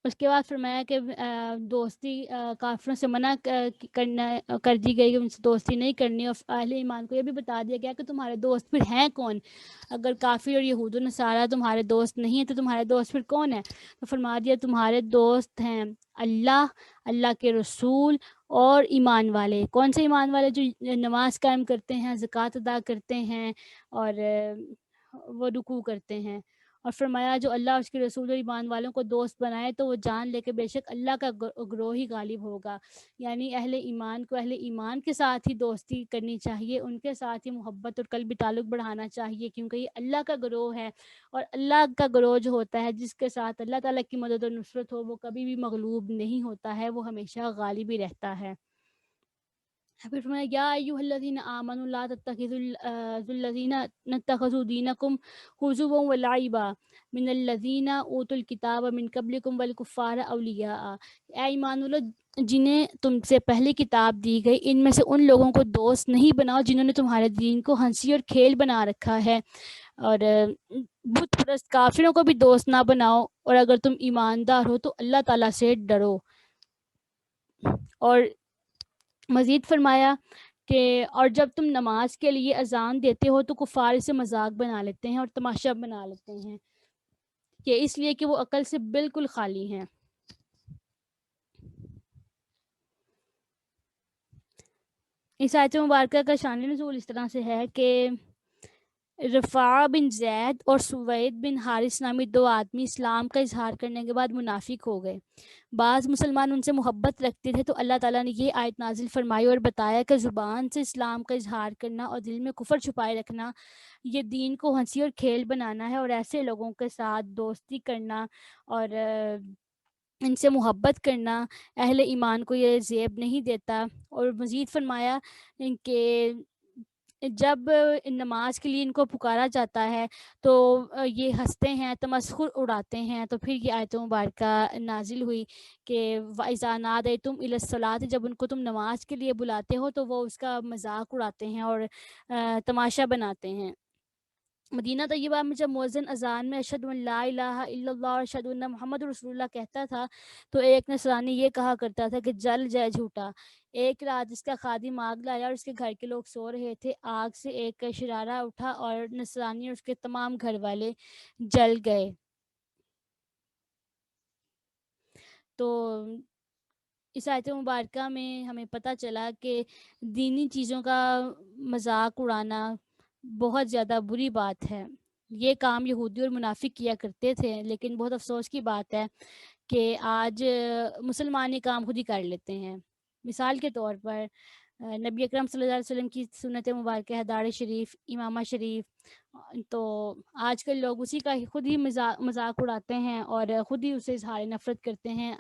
اس کے بعد فرمایا کہ دوستی کافروں سے منع کرنا کر دی گئی کہ ان سے دوستی نہیں کرنی، اور اہل ایمان کو یہ بھی بتا دیا گیا کہ تمہارے دوست پھر ہیں کون. اگر کافر اور یہود و نصارہ تمہارے دوست نہیں ہیں تو تمہارے دوست پھر کون ہیں؟ تو فرما دیا تمہارے دوست ہیں اللہ، اللہ کے رسول اور ایمان والے. کون سے ایمان والے؟ جو نماز قائم کرتے ہیں، زکوٰۃ ادا کرتے ہیں اور وہ رکوع کرتے ہیں. اور فرمایا جو اللہ اور اس کے رسول اور ایمان والوں کو دوست بنائے تو وہ جان لے کہ بے شک اللہ کا گروہ ہی غالب ہوگا. یعنی اہل ایمان کو اہل ایمان کے ساتھ ہی دوستی کرنی چاہیے، ان کے ساتھ ہی محبت اور قلبی تعلق بڑھانا چاہیے، کیونکہ یہ اللہ کا گروہ ہے، اور اللہ کا گروہ جو ہوتا ہے جس کے ساتھ اللہ تعالیٰ کی مدد اور نصرت ہو وہ کبھی بھی مغلوب نہیں ہوتا ہے، وہ ہمیشہ غالب ہی رہتا ہے. پھر فرمایا یا ایھا الذین آمنوا لا تتخذوا الذین اتخذوا دینکم ہزوا ولعبا من الذین اوتوا الکتاب من قبلکم والکفار اولیاء. اے ایمان والو، جنہیں تم سے پہلے کتاب دی گئی ان میں سے ان لوگوں کو دوست نہیں بناؤ جنہوں نے تمہارے دین کو ہنسی اور کھیل بنا رکھا ہے، اور بت پرست کافروں کو بھی دوست نہ بناؤ، اور اگر تم ایماندار ہو تو اللہ تعالیٰ سے ڈرو. اور مزید فرمایا کہ اور جب تم نماز کے لیے اذان دیتے ہو تو کفار اسے مذاق بنا لیتے ہیں اور تماشا بنا لیتے ہیں، کہ اس لیے کہ وہ عقل سے بالکل خالی ہیں. اس آیت مبارکہ کا شان نزول اس طرح سے ہے کہ رفاع بن زید اور سوید بن حارث نامی دو آدمی اسلام کا اظہار کرنے کے بعد منافق ہو گئے۔ بعض مسلمان ان سے محبت رکھتے تھے تو اللہ تعالیٰ نے یہ آیت نازل فرمائی اور بتایا کہ زبان سے اسلام کا اظہار کرنا اور دل میں کفر چھپائے رکھنا یہ دین کو ہنسی اور کھیل بنانا ہے، اور ایسے لوگوں کے ساتھ دوستی کرنا اور ان سے محبت کرنا اہل ایمان کو یہ زیب نہیں دیتا۔ اور مزید فرمایا کہ جب نماز کے لیے ان کو پکارا جاتا ہے تو یہ ہنستے ہیں، تمسخر اڑاتے ہیں۔ تو پھر یہ آیت مبارکہ نازل ہوئی کہ وَإِذَا نَادَيْتُمْ إِلَى الصَّلَاةِ، جب ان کو تم نماز کے لیے بلاتے ہو تو وہ اس کا مذاق اڑاتے ہیں اور تماشا بناتے ہیں۔ مدینہ طیبہ میں جب مؤذن اذان میں اشہد ان لا الہ الا اللہ اور اشہد ان محمد رسول اللہ کہتا تھا تو ایک نصرانی یہ کہا کرتا تھا کہ جل جائے جھوٹا۔ ایک رات اس کا خادم آگ لایا اور اس کے گھر کے لوگ سو رہے تھے، آگ سے ایک شرارہ اٹھا اور نصرانی اور اس کے تمام گھر والے جل گئے۔ تو اس آیت مبارکہ میں ہمیں پتہ چلا کہ دینی چیزوں کا مذاق اڑانا بہت زیادہ بری بات ہے۔ یہ کام یہودی اور منافق کیا کرتے تھے، لیکن بہت افسوس کی بات ہے کہ آج مسلمان یہ کام خود ہی کر لیتے ہیں۔ مثال کے طور پر نبی اکرم صلی اللہ علیہ وسلم کی سنت مبارکہ ہے داڑھی شریف، امامہ شریف، تو آج کل لوگ اسی کا خود ہی مذاق اڑاتے ہیں اور خود ہی اسے اظہار نفرت کرتے ہیں۔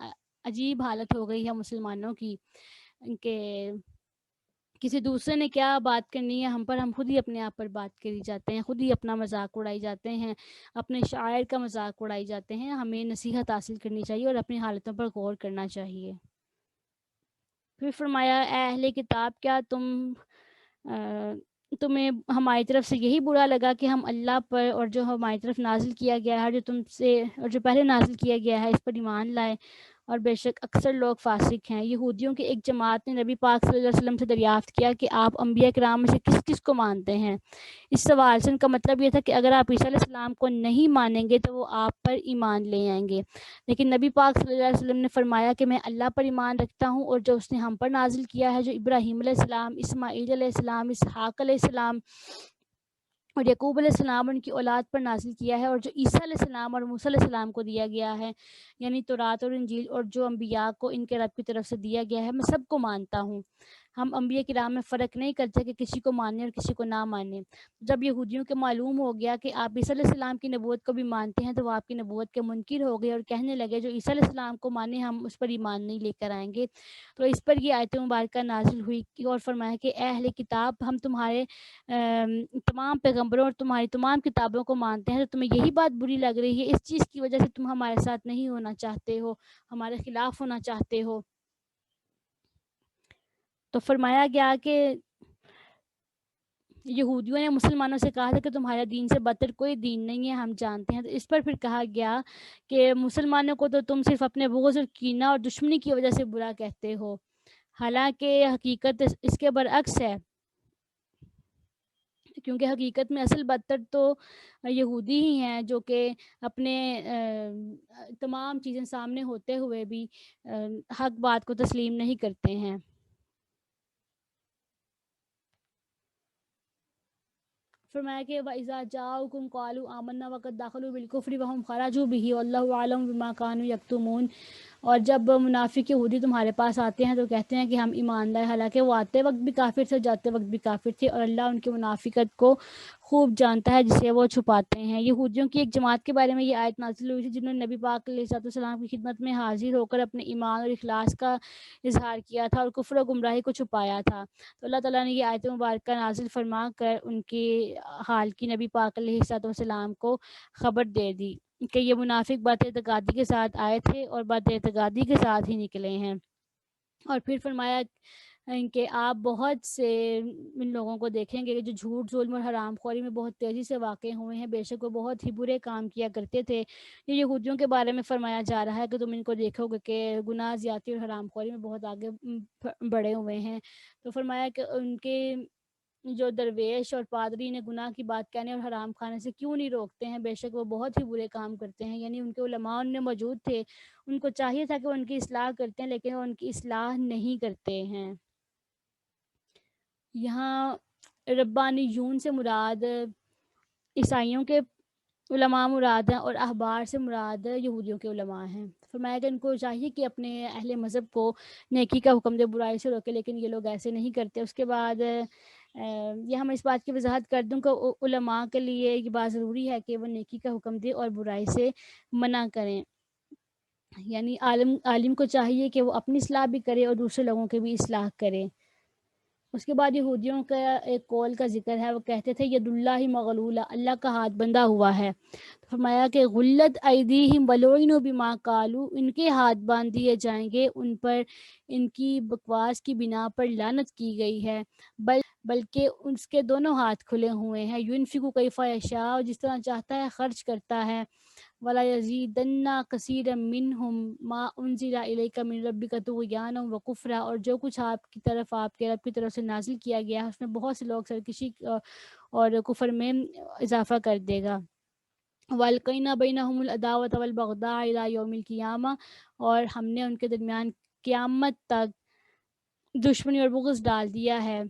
عجیب حالت ہو گئی ہے مسلمانوں کی کہ کسی دوسرے نے کیا بات کرنی ہے ہم پر، ہم خود ہی اپنے آپ پر بات کری جاتے ہیں، خود ہی اپنا مذاق اڑائی جاتے ہیں، اپنے شاعر کا مذاق اڑائی جاتے ہیں۔ ہمیں نصیحت حاصل کرنی چاہیے اور اپنی حالتوں پر غور کرنا چاہیے۔ پھر فرمایا اے اہل کتاب، کیا تمہیں ہماری طرف سے یہی برا لگا کہ ہم اللہ پر اور جو ہماری طرف نازل کیا گیا ہے، جو تم سے اور جو پہلے نازل کیا گیا ہے اس پر ایمان لائے؟ اور بے شک اکثر لوگ فاسق ہیں۔ یہودیوں کی ایک جماعت نے نبی پاک صلی اللہ علیہ وسلم سے دریافت کیا کہ آپ انبیاء کرام میں سے کس کس کو مانتے ہیں؟ اس سوال سے ان کا مطلب یہ تھا کہ اگر آپ عیسیٰ علیہ السلام کو نہیں مانیں گے تو وہ آپ پر ایمان لے آئیں گے۔ لیکن نبی پاک صلی اللہ علیہ وسلم نے فرمایا کہ میں اللہ پر ایمان رکھتا ہوں اور جو اس نے ہم پر نازل کیا ہے، جو ابراہیم علیہ السلام، اسماعیل علیہ السلام، اسحاق علیہ السلام اور یعقوب علیہ السلام اور ان کی اولاد پر نازل کیا ہے، اور جو عیسیٰ علیہ السلام اور موسیٰ علیہ السلام کو دیا گیا ہے، یعنی تورات اور انجیل، اور جو انبیاء کو ان کے رب کی طرف سے دیا گیا ہے، میں سب کو مانتا ہوں۔ ہم انبیاء کرام میں فرق نہیں کرتے کہ کسی کو مانے اور کسی کو نہ مانے۔ جب یہودیوں کے معلوم ہو گیا کہ آپ عیسیٰ علیہ السلام کی نبوت کو بھی مانتے ہیں تو وہ آپ کی نبوت کے منکر ہو گئے اور کہنے لگے جو عیسیٰ علیہ السلام کو مانے ہم اس پر ایمان نہیں لے کر آئیں گے۔ تو اس پر یہ آیت مبارکہ نازل ہوئی اور فرمایا کہ اے اہل کتاب، ہم تمہارے تمام پیغمبروں اور تمہاری تمام کتابوں کو مانتے ہیں، تو تمہیں یہی بات بری لگ رہی ہے، اس چیز کی وجہ سے تم ہمارے ساتھ نہیں ہونا چاہتے ہو، ہمارے خلاف ہونا چاہتے ہو۔ تو فرمایا گیا کہ یہودیوں نے مسلمانوں سے کہا تھا کہ تمہارا دین سے بدتر کوئی دین نہیں ہے، ہم جانتے ہیں۔ تو اس پر پھر کہا گیا کہ مسلمانوں کو تو تم صرف اپنے بغض اور کینہ اور دشمنی کی وجہ سے برا کہتے ہو، حالانکہ حقیقت اس کے برعکس ہے، کیونکہ حقیقت میں اصل بدتر تو یہودی ہی ہیں جو کہ اپنے تمام چیزیں سامنے ہوتے ہوئے بھی حق بات کو تسلیم نہیں کرتے ہیں۔ فرمایا کہ وَإِذَا جَاءُوكُمْ قَالُوا آمَنَّا وَقَدْ دَخَلُوا بِالْكُفْرِ وَهُمْ خَرَجُوا بِهِ وَاللَّهُ أَعْلَمُ بِمَا كَانُوا يَكْتُمُونَ۔ اور جب منافق یہودی تمہارے پاس آتے ہیں تو کہتے ہیں کہ ہم ایمان لائے، حالانکہ وہ آتے وقت بھی کافر تھے، جاتے وقت بھی کافر تھے، اور اللہ ان کی منافقت کو خوب جانتا ہے جسے وہ چھپاتے ہیں۔ یہودیوں کی ایک جماعت کے بارے میں یہ آیت نازل ہوئی تھی جنہوں نے نبی پاک علیہ السلام کی خدمت میں حاضر ہو کر اپنے ایمان اور اخلاص کا اظہار کیا تھا اور کفر و گمراہی کو چھپایا تھا۔ تو اللہ تعالیٰ نے یہ آیت مبارکہ نازل فرما کر ان کی حال کی نبی پاک علیہ السلام کو خبر دے دی کہ یہ منافق بد اعتقادی کے ساتھ آئے تھے اور بد اعتقادی کے ساتھ ہی نکلے ہیں۔ اور پھر فرمایا کہ آپ بہت سے ان لوگوں کو دیکھیں گے جو جھوٹ، ظلم اور حرام خوری میں بہت تیزی سے واقع ہوئے ہیں، بے شک وہ بہت ہی برے کام کیا کرتے تھے۔ یہ یہودیوں کے بارے میں فرمایا جا رہا ہے کہ تم ان کو دیکھو گے کہ گناہ زیادتی اور حرام خوری میں بہت آگے بڑھے ہوئے ہیں۔ تو فرمایا کہ ان کے جو درویش اور پادری نے گناہ کی بات کہنے اور حرام کھانے سے کیوں نہیں روکتے ہیں، بے شک وہ بہت ہی برے کام کرتے ہیں۔ یعنی ان کے علماء ان میں موجود تھے، ان کو چاہیے تھا کہ وہ ان کی اصلاح کرتے ہیں، لیکن وہ ان کی اصلاح نہیں کرتے ہیں۔ یہاں ربانیون سے مراد عیسائیوں کے علماء مراد ہیں اور احبار سے مراد یہودیوں کے علماء ہیں۔ فرمایا کہ ان کو چاہیے کہ اپنے اہل مذہب کو نیکی کا حکم دے، برائی سے روکے، لیکن یہ لوگ ایسے نہیں کرتے۔ اس کے بعد یہ ہم اس بات کی وضاحت کر دوں کہ علماء کے لیے یہ بات ضروری ہے کہ وہ نیکی کا حکم دے اور برائی سے منع کریں، یعنی عالم کو چاہیے کہ وہ اپنی اصلاح بھی کرے اور دوسرے لوگوں کی بھی اصلاح کرے۔ اس کے بعد یہودیوں کا ایک قول کا ذکر ہے، وہ کہتے تھے ید اللہ مغلولہ، اللہ کا ہاتھ بندھا ہوا ہے۔ تو فرمایا کہ غلت ایدیہم ولعنوا بما قالوا، ان کے ہاتھ باندھ دیے جائیں گے، ان پر ان کی بکواس کی بنا پر لعنت کی گئی ہے، بلکہ اس کے دونوں ہاتھ کھلے ہوئے ہیں، ينفق کیف یشاء، جس طرح چاہتا ہے خرچ کرتا ہے، ولا یزیدن کثیرا منہم ما انزل الیک من ربک طغیانا وکفرا، اور جو کچھ آپ کی طرف آپ کے رب کی طرف سے نازل کیا گیا ہے اس میں بہت سے لوگ سرکشی اور کفر میں اضافہ کر دے گا۔ وَأَلْقَيْنَا بَيْنَهُمُ الْعَدَاوَةَ وَالْبَغْضَاءَ إِلَى يَوْمِ الْقِيَامَةِ، اور ہم نے ان کے درمیان قیامت تک دشمنی اور بغض ڈال دیا ہے،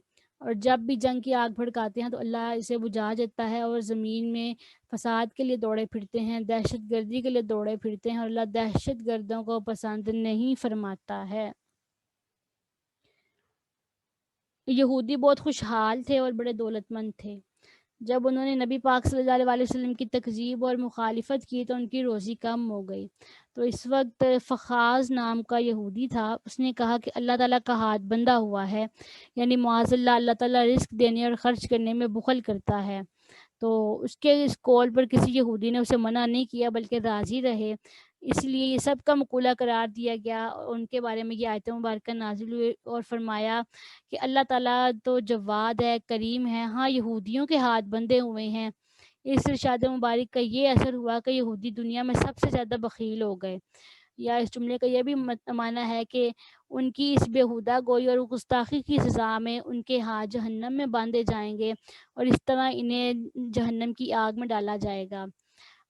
اور جب بھی جنگ کی آگ بھڑکاتے ہیں تو اللہ اسے بجھا دیتا ہے، اور زمین میں فساد کے لیے دوڑے پھرتے ہیں، دہشت گردی کے لیے دوڑے پھرتے ہیں، اور اللہ دہشت گردوں کو پسند نہیں فرماتا ہے۔ یہودی بہت خوشحال تھے اور بڑے دولت مند تھے۔ جب انہوں نے نبی پاک صلی اللہ علیہ وسلم کی تکذیب اور مخالفت کی تو ان کی روزی کم ہو گئی۔ تو اس وقت فخاز نام کا یہودی تھا، اس نے کہا کہ اللہ تعالیٰ کا ہاتھ بندھا ہوا ہے، یعنی معاذ اللہ، اللہ تعالیٰ رزق دینے اور خرچ کرنے میں بخل کرتا ہے۔ تو اس کے اس قول پر کسی یہودی نے اسے منع نہیں کیا بلکہ راضی رہے، اس لیے یہ سب کا مقولہ قرار دیا گیا، اور ان کے بارے میں یہ آیت مبارکہ نازل ہوئی اور فرمایا کہ اللہ تعالیٰ تو جواد ہے، کریم ہے، ہاں یہودیوں کے ہاتھ بندھے ہوئے ہیں۔ اس ارشاد مبارک کا یہ اثر ہوا کہ یہودی دنیا میں سب سے زیادہ بخیل ہو گئے، یا اس جملے کا یہ بھی معنی ہے کہ ان کی اس بیہودہ گوئی اور گستاخی کی سزا میں ان کے ہاتھ جہنم میں باندھے جائیں گے، اور اس طرح انہیں جہنم کی آگ میں ڈالا جائے گا۔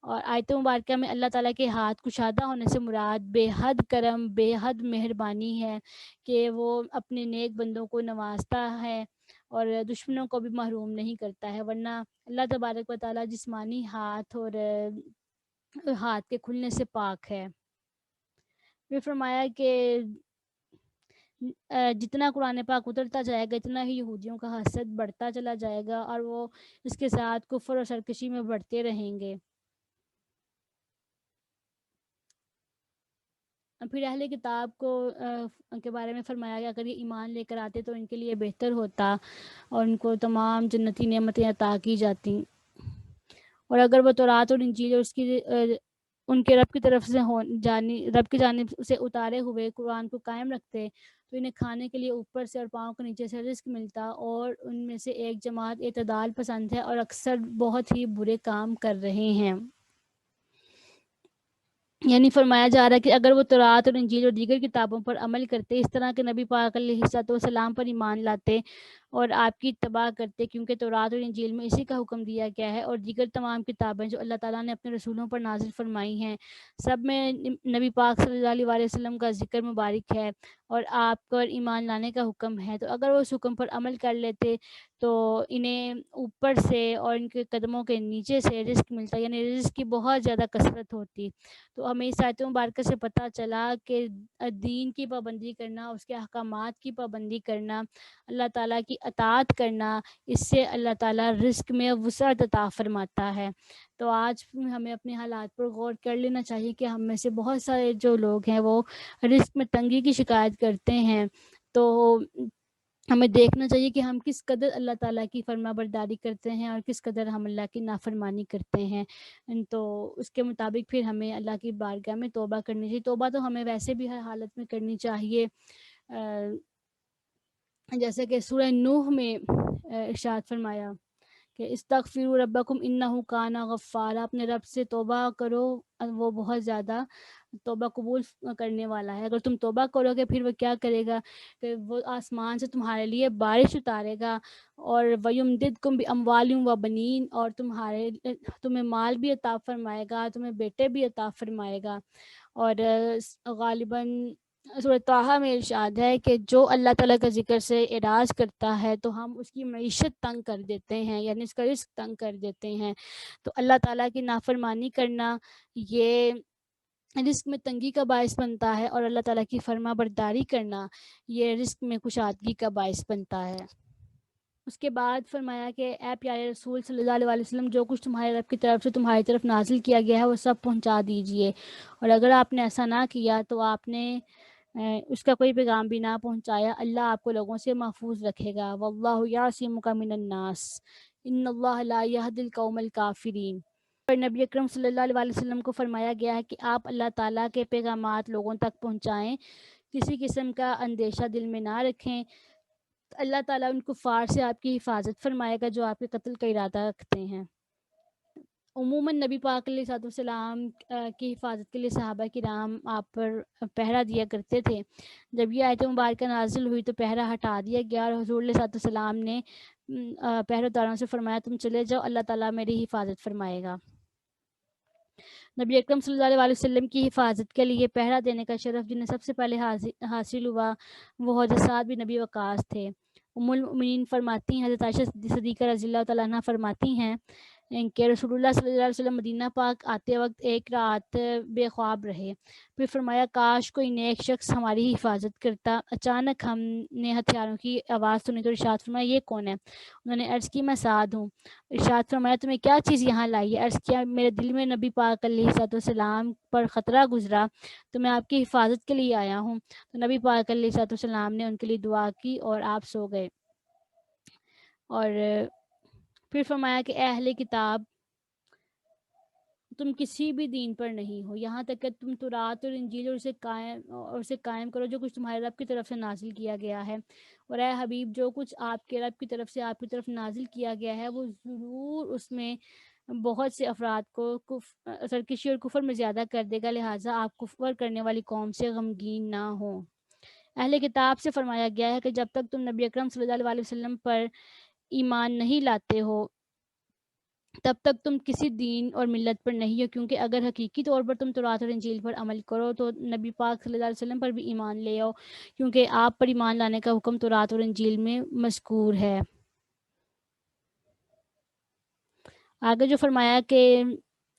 اور آیت مبارکہ میں اللہ تعالیٰ کے ہاتھ کشادہ ہونے سے مراد بے حد کرم، بے حد مہربانی ہے کہ وہ اپنے نیک بندوں کو نوازتا ہے اور دشمنوں کو بھی محروم نہیں کرتا ہے، ورنہ اللہ تبارک و تعالیٰ جسمانی ہاتھ اور ہاتھ کے کھلنے سے پاک ہے۔ پھر فرمایا کہ جتنا قرآن پاک اترتا جائے گا اتنا ہی یہودیوں کا حسد بڑھتا چلا جائے گا، اور وہ اس کے ساتھ کفر اور سرکشی میں بڑھتے رہیں گے۔ پھر اہل کتاب کو کے بارے میں فرمایا گیا اگر یہ ایمان لے کر آتے تو ان کے لیے بہتر ہوتا اور ان کو تمام جنتی نعمتیں عطا کی جاتی، اور اگر وہ تورات اور انجیل اور اس کی ان کے رب کی طرف سے رب کی جانب سے اتارے ہوئے قرآن کو قائم رکھتے تو انہیں کھانے کے لیے اوپر سے اور پاؤں کے نیچے سے رزق ملتا، اور ان میں سے ایک جماعت اعتدال پسند ہے اور اکثر بہت ہی برے کام کر رہے ہیں۔ یعنی فرمایا جا رہا ہے کہ اگر وہ تورات اور انجیل اور دیگر کتابوں پر عمل کرتے، اس طرح کے نبی پاک علیہ الصلوۃ والسلام پر ایمان لاتے اور آپ کی اتباع کرتے، کیونکہ تورات اور انجیل میں اسی کا حکم دیا گیا ہے، اور دیگر تمام کتابیں جو اللہ تعالیٰ نے اپنے رسولوں پر نازل فرمائی ہیں سب میں نبی پاک صلی اللہ علیہ وسلم کا ذکر مبارک ہے اور آپ پر ایمان لانے کا حکم ہے۔ تو اگر وہ اس حکم پر عمل کر لیتے تو انہیں اوپر سے اور ان کے قدموں کے نیچے سے رزق ملتا، یعنی رزق کی بہت زیادہ کثرت ہوتی۔ تو ہمیں اس آیت مبارکہ سے پتہ چلا کہ دین کی پابندی کرنا، اس کے احکامات کی پابندی کرنا، اللہ تعالیٰ کی اطاعت کرنا، اس سے اللہ تعالیٰ رزق میں وسعت عطا فرماتا ہے۔ تو آج ہمیں اپنے حالات پر غور کر لینا چاہیے کہ ہم میں سے بہت سارے جو لوگ ہیں وہ رزق میں تنگی کی شکایت کرتے ہیں، تو ہمیں دیکھنا چاہیے کہ ہم کس قدر اللہ تعالیٰ کی فرما برداری کرتے ہیں اور کس قدر ہم اللہ کی نافرمانی کرتے ہیں۔ تو اس کے مطابق پھر ہمیں اللہ کی بارگاہ میں توبہ کرنی چاہیے۔ توبہ تو ہمیں ویسے بھی ہر حالت میں کرنی چاہیے، جیسے کہ سورہ نوح میں ارشاد فرمایا کہ استغفروا ربکم انہ کان غفارا، اپنے رب سے توبہ کرو، وہ بہت زیادہ توبہ قبول کرنے والا ہے۔ اگر تم توبہ کرو گے پھر وہ کیا کرے گا کہ وہ آسمان سے تمہارے لیے بارش اتارے گا، اور وَيُمْدِدْكُمْ بِأَمْوَالٍ وَبَنِينَ، اور تمہیں مال بھی عطا فرمائے گا، تمہیں بیٹے بھی عطا فرمائے گا، اور غالباً سورۃ طٰہٰ میں ارشاد ہے کہ جو اللہ تعالیٰ کا ذکر سے اعراض کرتا ہے تو ہم اس کی معیشت تنگ کر دیتے ہیں، یعنی اس کا رزق تنگ کر دیتے ہیں۔ تو اللہ تعالیٰ کی نافرمانی کرنا یہ رزق میں تنگی کا باعث بنتا ہے، اور اللہ تعالیٰ کی فرما برداری کرنا یہ رزق میں کشادگی کا باعث بنتا ہے۔ اس کے بعد فرمایا کہ اے پیارے رسول صلی اللہ علیہ وسلم، جو کچھ تمہارے رب کی طرف سے تمہاری طرف نازل کیا گیا ہے وہ سب پہنچا دیجئے، اور اگر آپ نے ایسا نہ کیا تو آپ نے اس کا کوئی پیغام بھی نہ پہنچایا، اللہ آپ کو لوگوں سے محفوظ رکھے گا۔ واللہ یعصمک من الناس ان اللہ لا یہدی القوم الکافرین۔ پر نبی اکرم صلی اللہ علیہ وسلم کو فرمایا گیا ہے کہ آپ اللہ تعالیٰ کے پیغامات لوگوں تک پہنچائیں، کسی قسم کا اندیشہ دل میں نہ رکھیں۔ اللہ تعالیٰ ان کفار سے آپ کی حفاظت فرمائے گا جو آپ کے قتل کا ارادہ رکھتے ہیں۔ عموماً نبی پاک علیہ السلام کی حفاظت کے لیے صحابہ کرام آپ پر پہرا دیا کرتے تھے۔ جب یہ آیت مبارکہ نازل ہوئی تو پہرا ہٹا دیا گیا، اور حضور علیہ السلام نے پہرہ داروں سے فرمایا تم چلے جاؤ، اللہ تعالیٰ میری حفاظت فرمائے گا۔ نبی اکرم صلی اللہ علیہ وسلم کی حفاظت کے لیے پہرا دینے کا شرف جنہیں سب سے پہلے حاصل ہوا وہ حضرت سعد بن نبی وقاص تھے۔ ام المؤمنین فرماتی ہیں، حضرت عائشہ صدیقہ رضی اللہ تعالیٰ عنہ فرماتی ہیں کہ رسول اللہ صلی اللہ علیہ وسلم مدینہ پاک آتے وقت ایک رات بے خواب رہے، پھر فرمایا کاش کوئی نیک شخص ہماری حفاظت کرتا۔ اچانک ہم نے ہتھیاروں کی آواز سنی تو ارشاد فرمایا یہ کون ہے؟ انہوں نے عرض کی میں سعد ہوں۔ ارشاد فرمایا تمہیں کیا چیز یہاں لائی ہے؟ عرض کیا میرے دل میں نبی پاک علیہ السلام پر خطرہ گزرا تو میں آپ کی حفاظت کے لیے آیا ہوں۔ تو نبی پاک علیہ السلام نے ان کے لیے دعا کی اور آپ سو گئے۔ اور پھر فرمایا کہ اے اہل کتاب، تم کسی بھی دین پر نہیں ہو یہاں تک کہ تم تورات اور انجیل اور اسے قائم کرو جو کچھ تمہارے رب کی طرف سے نازل کیا گیا ہے، اور اے حبیب جو کچھ آپ کے رب کی طرف سے آپ کی طرف نازل کیا گیا ہے وہ ضرور اس میں بہت سے افراد کو سرکشی اور کفر میں زیادہ کر دے گا، لہٰذا آپ کفر کرنے والی قوم سے غمگین نہ ہوں۔ اہل کتاب سے فرمایا گیا ہے کہ جب تک تم نبی اکرم صلی اللہ علیہ وسلم پر ایمان نہیں لاتے ہو تب تک تم کسی دین اور ملت پر نہیں ہو، کیونکہ اگر حقیقی طور پر تم تورات اور انجیل پر عمل کرو تو نبی پاک صلی اللہ علیہ وسلم پر بھی ایمان لے آؤ، کیونکہ آپ پر ایمان لانے کا حکم تورات اور انجیل میں مذکور ہے۔ آگے جو فرمایا کہ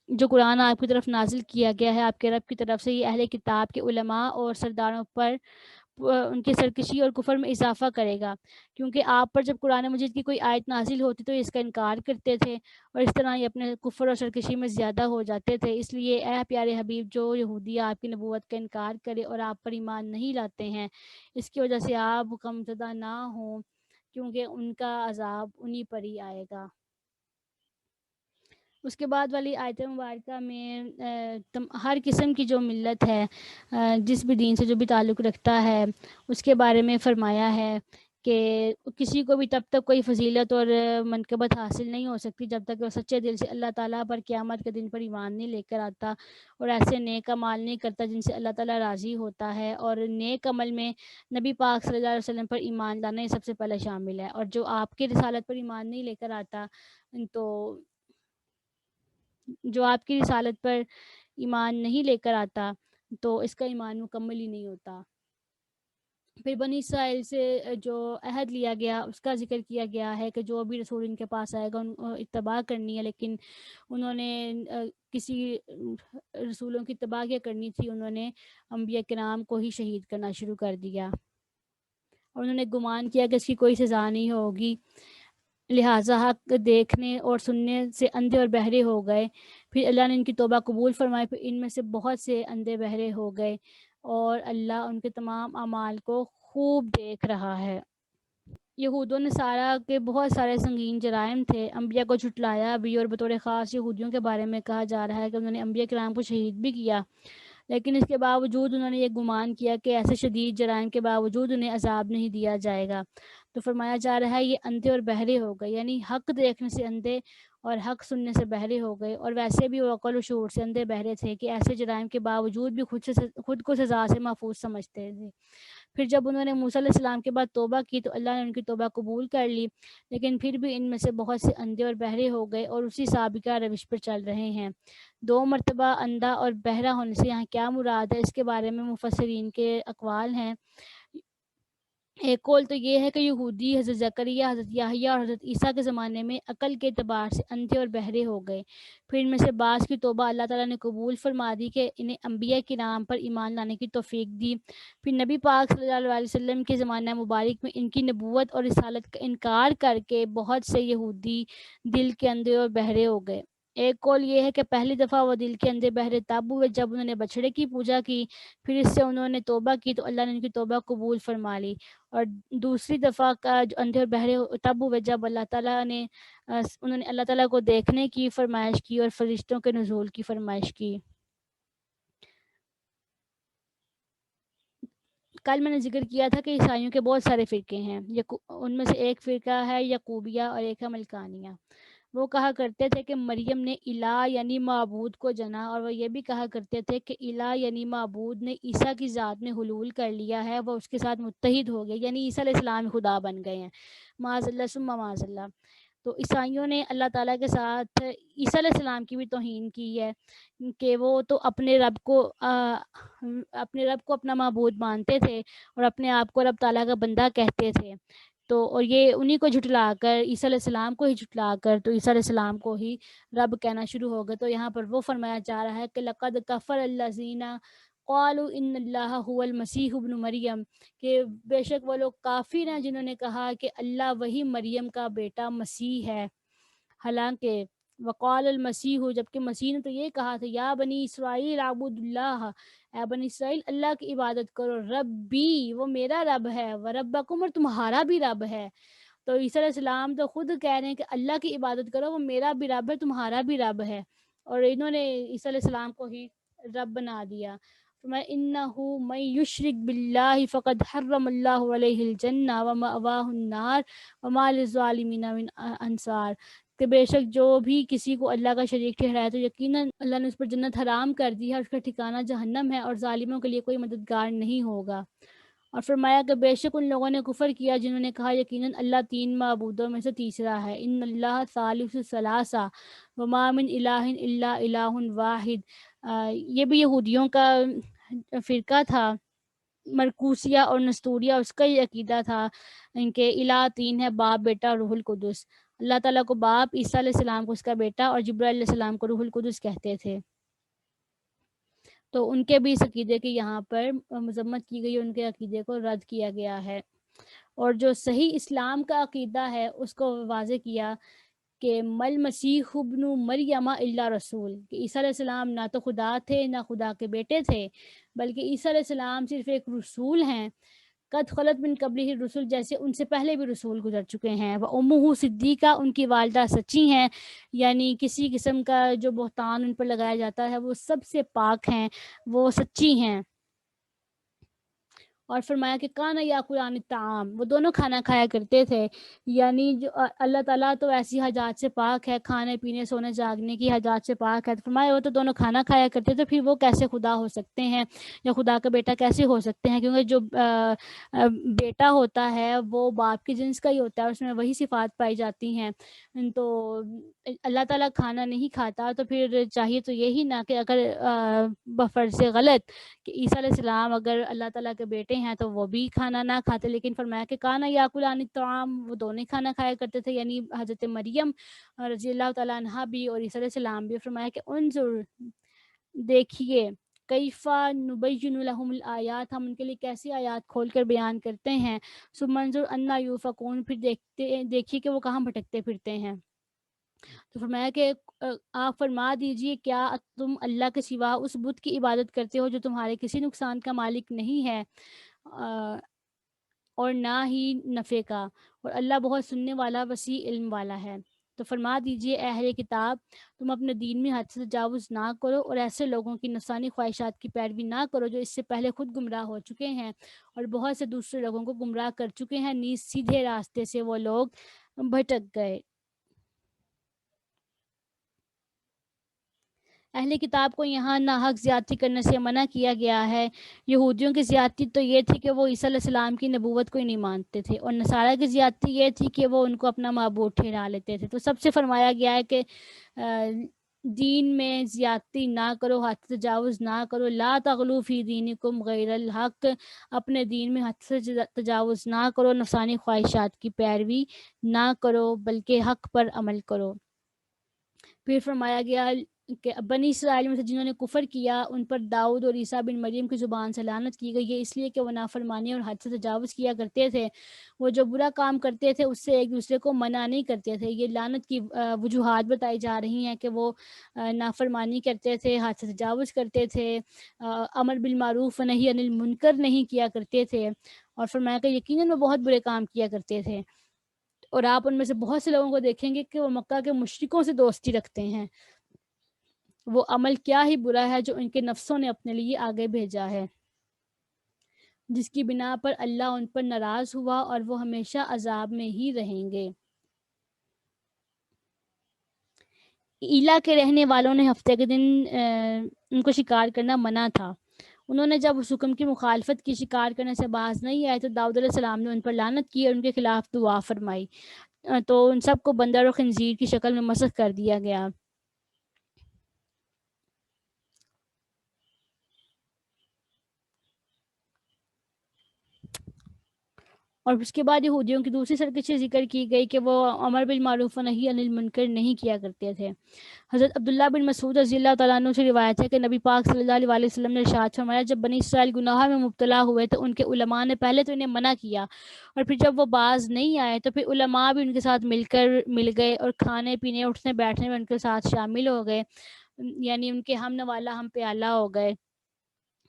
جو قرآن آپ کی طرف نازل کیا گیا ہے آپ کے رب کی طرف سے، یہ اہل کتاب کے علماء اور سرداروں پر ان کی سرکشی اور کفر میں اضافہ کرے گا، کیونکہ آپ پر جب قرآن مجید کی کوئی آیت نازل ہوتی تو اس کا انکار کرتے تھے اور اس طرح یہ اپنے کفر اور سرکشی میں زیادہ ہو جاتے تھے۔ اس لیے اے پیارے حبیب، جو یہودی آپ کی نبوت کا انکار کرے اور آپ پر ایمان نہیں لاتے ہیں اس کی وجہ سے آپ غمزدہ نہ ہوں، کیونکہ ان کا عذاب انہی پر ہی آئے گا۔ اس کے بعد والی آیت مبارکہ میں ہر قسم کی جو ملت ہے جس بھی دین سے جو بھی تعلق رکھتا ہے اس کے بارے میں فرمایا ہے کہ کسی کو بھی تب تک کوئی فضیلت اور منقبت حاصل نہیں ہو سکتی جب تک وہ سچے دل سے اللہ تعالیٰ پر قیامت کے دن پر ایمان نہیں لے کر آتا اور ایسے نیک اعمال نہیں کرتا جن سے اللہ تعالیٰ راضی ہوتا ہے، اور نیک عمل میں نبی پاک صلی اللہ علیہ وسلم پر ایمان لانا یہ سب سے پہلے شامل ہے، اور جو آپ کی رسالت پر ایمان نہیں لے کر آتا تو جو آپ کی رسالت پر ایمان نہیں لے کر آتا تو اس کا ایمان مکمل ہی نہیں ہوتا۔ پھر بنی اسرائیل سے جو عہد لیا گیا اس کا ذکر کیا گیا ہے کہ جو بھی رسول ان کے پاس آئے گا ان کو اتباع کرنی ہے، لیکن انہوں نے کسی رسولوں کی اتباع کیا کرنی تھی، انہوں نے انبیاء کرام کو ہی شہید کرنا شروع کر دیا اور انہوں نے گمان کیا کہ اس کی کوئی سزا نہیں ہوگی، لہٰذا حق دیکھنے اور سننے سے اندھے اور بہرے ہو گئے۔ پھر اللہ نے ان کی توبہ قبول فرمائی، پھر ان میں سے بہت سے اندھے بہرے ہو گئے اور اللہ ان کے تمام اعمال کو خوب دیکھ رہا ہے۔ یہود و نصارہ کے بہت سارے سنگین جرائم تھے، انبیاء کو جھٹلایا بھی، اور بطور خاص یہودیوں کے بارے میں کہا جا رہا ہے کہ انہوں نے انبیاء کرام کو شہید بھی کیا، لیکن اس کے باوجود انہوں نے یہ گمان کیا کہ ایسے شدید جرائم کے باوجود انہیں عذاب نہیں دیا جائے گا۔ تو فرمایا جا رہا ہے یہ اندھے اور بہرے ہو گئے، یعنی حق دیکھنے سے اندھے اور حق سننے سے بہرے ہو گئے، اور ویسے بھی وہ عقل و شعور سے اندھے بہرے تھے کہ ایسے جرائم کے باوجود بھی خود کو سزا سے محفوظ سمجھتے تھے۔ پھر جب انہوں نے موسیٰ علیہ السلام کے بعد توبہ کی تو اللہ نے ان کی توبہ قبول کر لی، لیکن پھر بھی ان میں سے بہت سے اندھے اور بہرے ہو گئے اور اسی سابقہ روش پر چل رہے ہیں۔ 2 مرتبہ اندھا اور بہرا ہونے سے یہاں کیا مراد ہے، اس کے بارے میں مفسرین کے اقوال ہیں۔ ایک قول تو یہ ہے کہ یہودی حضرت زکریا، حضرت یحییٰ اور حضرت عیسیٰ کے زمانے میں عقل کے اعتبار سے اندھے اور بہرے ہو گئے، پھر ان میں سے بعض کی توبہ اللہ تعالیٰ نے قبول فرما دی کہ انہیں انبیاء کرام پر ایمان لانے کی توفیق دی۔ پھر نبی پاک صلی اللہ علیہ وسلم کے زمانہ مبارک میں ان کی نبوت اور رسالت کا انکار کر کے بہت سے یہودی دل کے اندھے اور بہرے ہو گئے۔ ایک قول یہ ہے کہ پہلی دفعہ وہ دل کے اندھے بہرے تب ہوئے جب انہوں نے بچھڑے کی پوجا کی، پھر اس سے انہوں نے توبہ کی تو اللہ نے ان کی توبہ قبول فرما لی، اور دوسری دفعہ کا جو اندھے اور بہرے تب ہوئے جب انہوں نے اللہ تعالیٰ کو دیکھنے کی فرمائش کی اور فرشتوں کے نزول کی فرمائش کی۔ کل میں نے ذکر کیا تھا کہ عیسائیوں کے بہت سارے فرقے ہیں، ان میں سے ایک فرقہ ہے یعقوبیہ اور ایک ہے ملکانیہ۔ وہ کہا کرتے تھے کہ مریم نے الہ یعنی معبود کو جنا، اور وہ یہ بھی کہا کرتے تھے کہ الہ یعنی معبود نے عیسیٰ کی ذات میں حلول کر لیا ہے، وہ اس کے ساتھ متحد ہو گئے، یعنی عیسیٰ علیہ السلام خدا بن گئے ہیں، معاذ اللہ ثم معاذ اللہ۔ تو عیسائیوں نے اللہ تعالیٰ کے ساتھ عیسیٰ علیہ السلام کی بھی توہین کی ہے کہ وہ تو اپنے رب کو اپنا معبود مانتے تھے اور اپنے آپ کو رب تعالیٰ کا بندہ کہتے تھے، تو اور یہ انہی کو جھٹلا کر عیسیٰ علیہ السلام کو ہی جھٹلا کر تو عیسیٰ علیہ السلام کو ہی رب کہنا شروع ہو گئے۔ تو یہاں پر وہ فرمایا جا رہا ہے کہ لقد کفر الذین قالوا ان اللہ هو المسیح ابن مریم، کہ بے شک وہ لوگ کافر ہیں جنہوں نے کہا کہ اللہ وہی مریم کا بیٹا مسیح ہے، حالانکہ وقال المسیح، جبکہ مسیح نے تو یہ کہا تھا یا بنی اسرائیل اعبدوا اللہ، اے بنی اسرائیل اللہ کی عبادت کرو، ربی وہ میرا رب ہے، وربکم اور تمہارا بھی رب ہے۔ تو عیسیٰ علیہ السلام تو خود کہہ رہے ہیں کہ اللہ کی عبادت کرو، وہ میرا بھی رب ہے تمہارا بھی رب ہے، اور انہوں نے عیسیٰ علیہ السلام کو ہی رب بنا دیا۔ انہ من یشرک باللہ فقد حرم اللہ علیہ الجنہ ومأواہ النار وما للظالمین من انصار، کہ بے شک جو بھی کسی کو اللہ کا شریک ٹھہرائے تو یقیناً اللہ نے اس پر جنت حرام کر دی ہے، اور اس کا ٹھکانہ جہنم ہے، اور ظالموں کے لیے کوئی مددگار نہیں ہوگا۔ اور فرمایا کہ بے شک ان لوگوں نے کفر کیا جنہوں نے کہا یقیناً اللہ 3 معبودوں میں سے تیسرا ہے، ان اللہ ثالث ثلاثہ وما من الہ الا الہ واحد۔ یہ بھی یہودیوں کا فرقہ تھا، مرکوسیہ اور نستوریہ، اس کا یہ عقیدہ تھا ان کے الہ 3 ہے، باپ بیٹا روح القدس۔ اللہ تعالیٰ کو باپ، عیسیٰ علیہ السلام کو اس کا بیٹا، اور جبرائیل علیہ السلام کو روح القدس کہتے تھے۔ تو ان کے بھی اس عقیدے کی یہاں پر مذمت کی گئی، ان کے عقیدے کو رد کیا گیا ہے، اور جو صحیح اسلام کا عقیدہ ہے اس کو واضح کیا کہ مل مسیح ابن مریم الا رسول، کہ عیسیٰ علیہ السلام نہ تو خدا تھے نہ خدا کے بیٹے تھے، بلکہ عیسیٰ علیہ السلام صرف ایک رسول ہیں، قد خلت من قبلہ الرسل، جیسے ان سے پہلے بھی رسول گزر چکے ہیں، وامہ صدیقہ، ان کی والدہ سچی ہیں، یعنی کسی قسم کا جو بہتان ان پر لگایا جاتا ہے وہ سب سے پاک ہیں، وہ سچی ہیں۔ اور فرمایا کہ کانا یاکلان الطعام، وہ دونوں کھانا کھایا کرتے تھے، یعنی جو اللہ تعالیٰ تو ایسی حاجات سے پاک ہے، کھانے پینے سونے جاگنے کی حاجات سے پاک ہے، تو فرمایا وہ تو دونوں کھانا کھایا کرتے تھے، پھر وہ کیسے خدا ہو سکتے ہیں یا خدا کا بیٹا کیسے ہو سکتے ہیں، کیونکہ جو بیٹا ہوتا ہے وہ باپ کی جنس کا ہی ہوتا ہے، اس میں وہی صفات پائی جاتی ہیں۔ تو اللہ تعالیٰ کھانا نہیں کھاتا، تو پھر چاہیے تو یہی نہ کہ اگر بفرض غلط کہ عیسیٰ علیہ السلام اگر اللہ تعالیٰ کے بیٹے ہیں تو وہ بھی کھانا نہ کھاتے، لیکن فرمایا کہ کانا یاکلان الطعام، وہ دونوں کھانا کھایا کرتے تھے، یعنی حضرت مریم رضی اللہ تعالیٰ عنہا بھی اور عیسیٰ علیہ السلام بھی۔ فرمایا کہ انظر، دیکھیے، کیفا نبین لہم الآیات، ہم ان کے لیے کیسی آیات کھول کر بیان کرتے ہیں، ثم انظر انا یوفکون، پھر دیکھیے کہ وہ کہاں بھٹکتے پھرتے ہیں۔ تو فرمایا کہ آپ فرما دیجئے کیا تم اللہ کے سوا اس بت کی عبادت کرتے ہو جو تمہارے کسی نقصان کا مالک نہیں ہے اور نہ ہی نفع کا، اور اللہ بہت سننے والا وسیع علم والا ہے۔ تو فرما دیجئے اے اہل کتاب، تم اپنے دین میں حد سے تجاوز نہ کرو اور ایسے لوگوں کی نفسانی خواہشات کی پیروی نہ کرو جو اس سے پہلے خود گمراہ ہو چکے ہیں اور بہت سے دوسرے لوگوں کو گمراہ کر چکے ہیں، نیز سیدھے راستے سے وہ لوگ بھٹک گئے۔ اہل کتاب کو یہاں ناحق زیادتی کرنے سے منع کیا گیا ہے۔ یہودیوں کی زیادتی تو یہ تھی کہ وہ عیسیٰ علیہ السلام کی نبوت کو ہی نہیں مانتے تھے، اور نصارہ کی زیادتی یہ تھی کہ وہ ان کو اپنا معبود ٹھہرا لیتے تھے۔ تو سب سے فرمایا گیا ہے کہ دین میں زیادتی نہ کرو، حد سے تجاوز نہ کرو، لا تغلو فی دینکم غیر الحق، اپنے دین میں حد سے تجاوز نہ کرو، نفسانی خواہشات کی پیروی نہ کرو بلکہ حق پر عمل کرو۔ پھر فرمایا گیا کہ بنی اسرائیل میں سے جنہوں نے کفر کیا ان پر داؤد اور عیسیٰ بن مریم کی زبان سے لعنت کی گئی ہے، اس لیے کہ وہ نافرمانی اور حد سے تجاوز کیا کرتے تھے۔ وہ جو برا کام کرتے تھے اس سے ایک دوسرے کو منع نہیں کرتے تھے۔ یہ لعنت کی وجوہات بتائی جا رہی ہیں کہ وہ نافرمانی کرتے تھے، حد سے تجاوز کرتے تھے، امر بالمعروف و نہی عن المنکر نہیں کیا کرتے تھے، اور فرمایا کہ یقیناً وہ بہت برے کام کیا کرتے تھے۔ اور آپ ان میں سے بہت سے لوگوں کو دیکھیں گے کہ وہ مکہ کے مشرکوں سے دوستی رکھتے ہیں۔ وہ عمل کیا ہی برا ہے جو ان کے نفسوں نے اپنے لیے آگے بھیجا ہے، جس کی بنا پر اللہ ان پر ناراض ہوا اور وہ ہمیشہ عذاب میں ہی رہیں گے۔ ایلا کے رہنے والوں نے ہفتے کے دن ان کو شکار کرنا منع تھا۔ انہوں نے جب اس حکم کی مخالفت کی، شکار کرنے سے باز نہیں آئے، تو داؤد علیہ السلام نے ان پر لعنت کی اور ان کے خلاف دعا فرمائی، تو ان سب کو بندر اور خنزیر کی شکل میں مسخ کر دیا گیا۔ اور اس کے بعد یہودیوں کی دوسری سرکشی ذکر کی گئی کہ وہ امر بالمعروف و نہی عن المنکر نہیں کیا کرتے تھے۔ حضرت عبداللہ بن مسعود رضی اللہ تعالیٰ عنہ سے روایت ہے کہ نبی پاک صلی اللہ علیہ وسلم نے ارشاد فرمایا، جب بنی اسرائیل گناہ میں مبتلا ہوئے تو ان کے علماء نے پہلے تو انہیں منع کیا، اور پھر جب وہ باز نہیں آئے تو پھر علماء بھی ان کے ساتھ مل گئے اور کھانے پینے اٹھنے بیٹھنے میں ان کے ساتھ شامل ہو گئے، یعنی ان کے ہم نوالا ہم پیالہ ہو گئے۔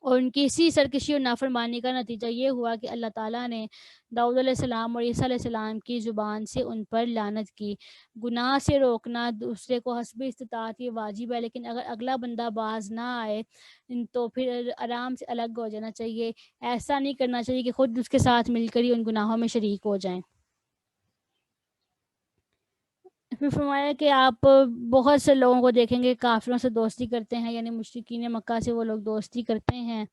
اور ان کی اسی سرکشی اور نافرمانی کا نتیجہ یہ ہوا کہ اللہ تعالیٰ نے داؤد علیہ السلام اور عیسیٰ علیہ السلام کی زبان سے ان پر لعنت کی۔ گناہ سے روکنا دوسرے کو حسب استطاعت یہ واجب ہے، لیکن اگر اگلا بندہ باز نہ آئے تو پھر آرام سے الگ ہو جانا چاہیے۔ ایسا نہیں کرنا چاہیے کہ خود اس کے ساتھ مل کر ہی ان گناہوں میں شریک ہو جائیں۔ پھر فرمایا کہ آپ بہت سے لوگوں کو دیکھیں گے کافروں سے دوستی کرتے ہیں، یعنی مشرکین مکہ سے وہ لوگ دوستی کرتے ہیں۔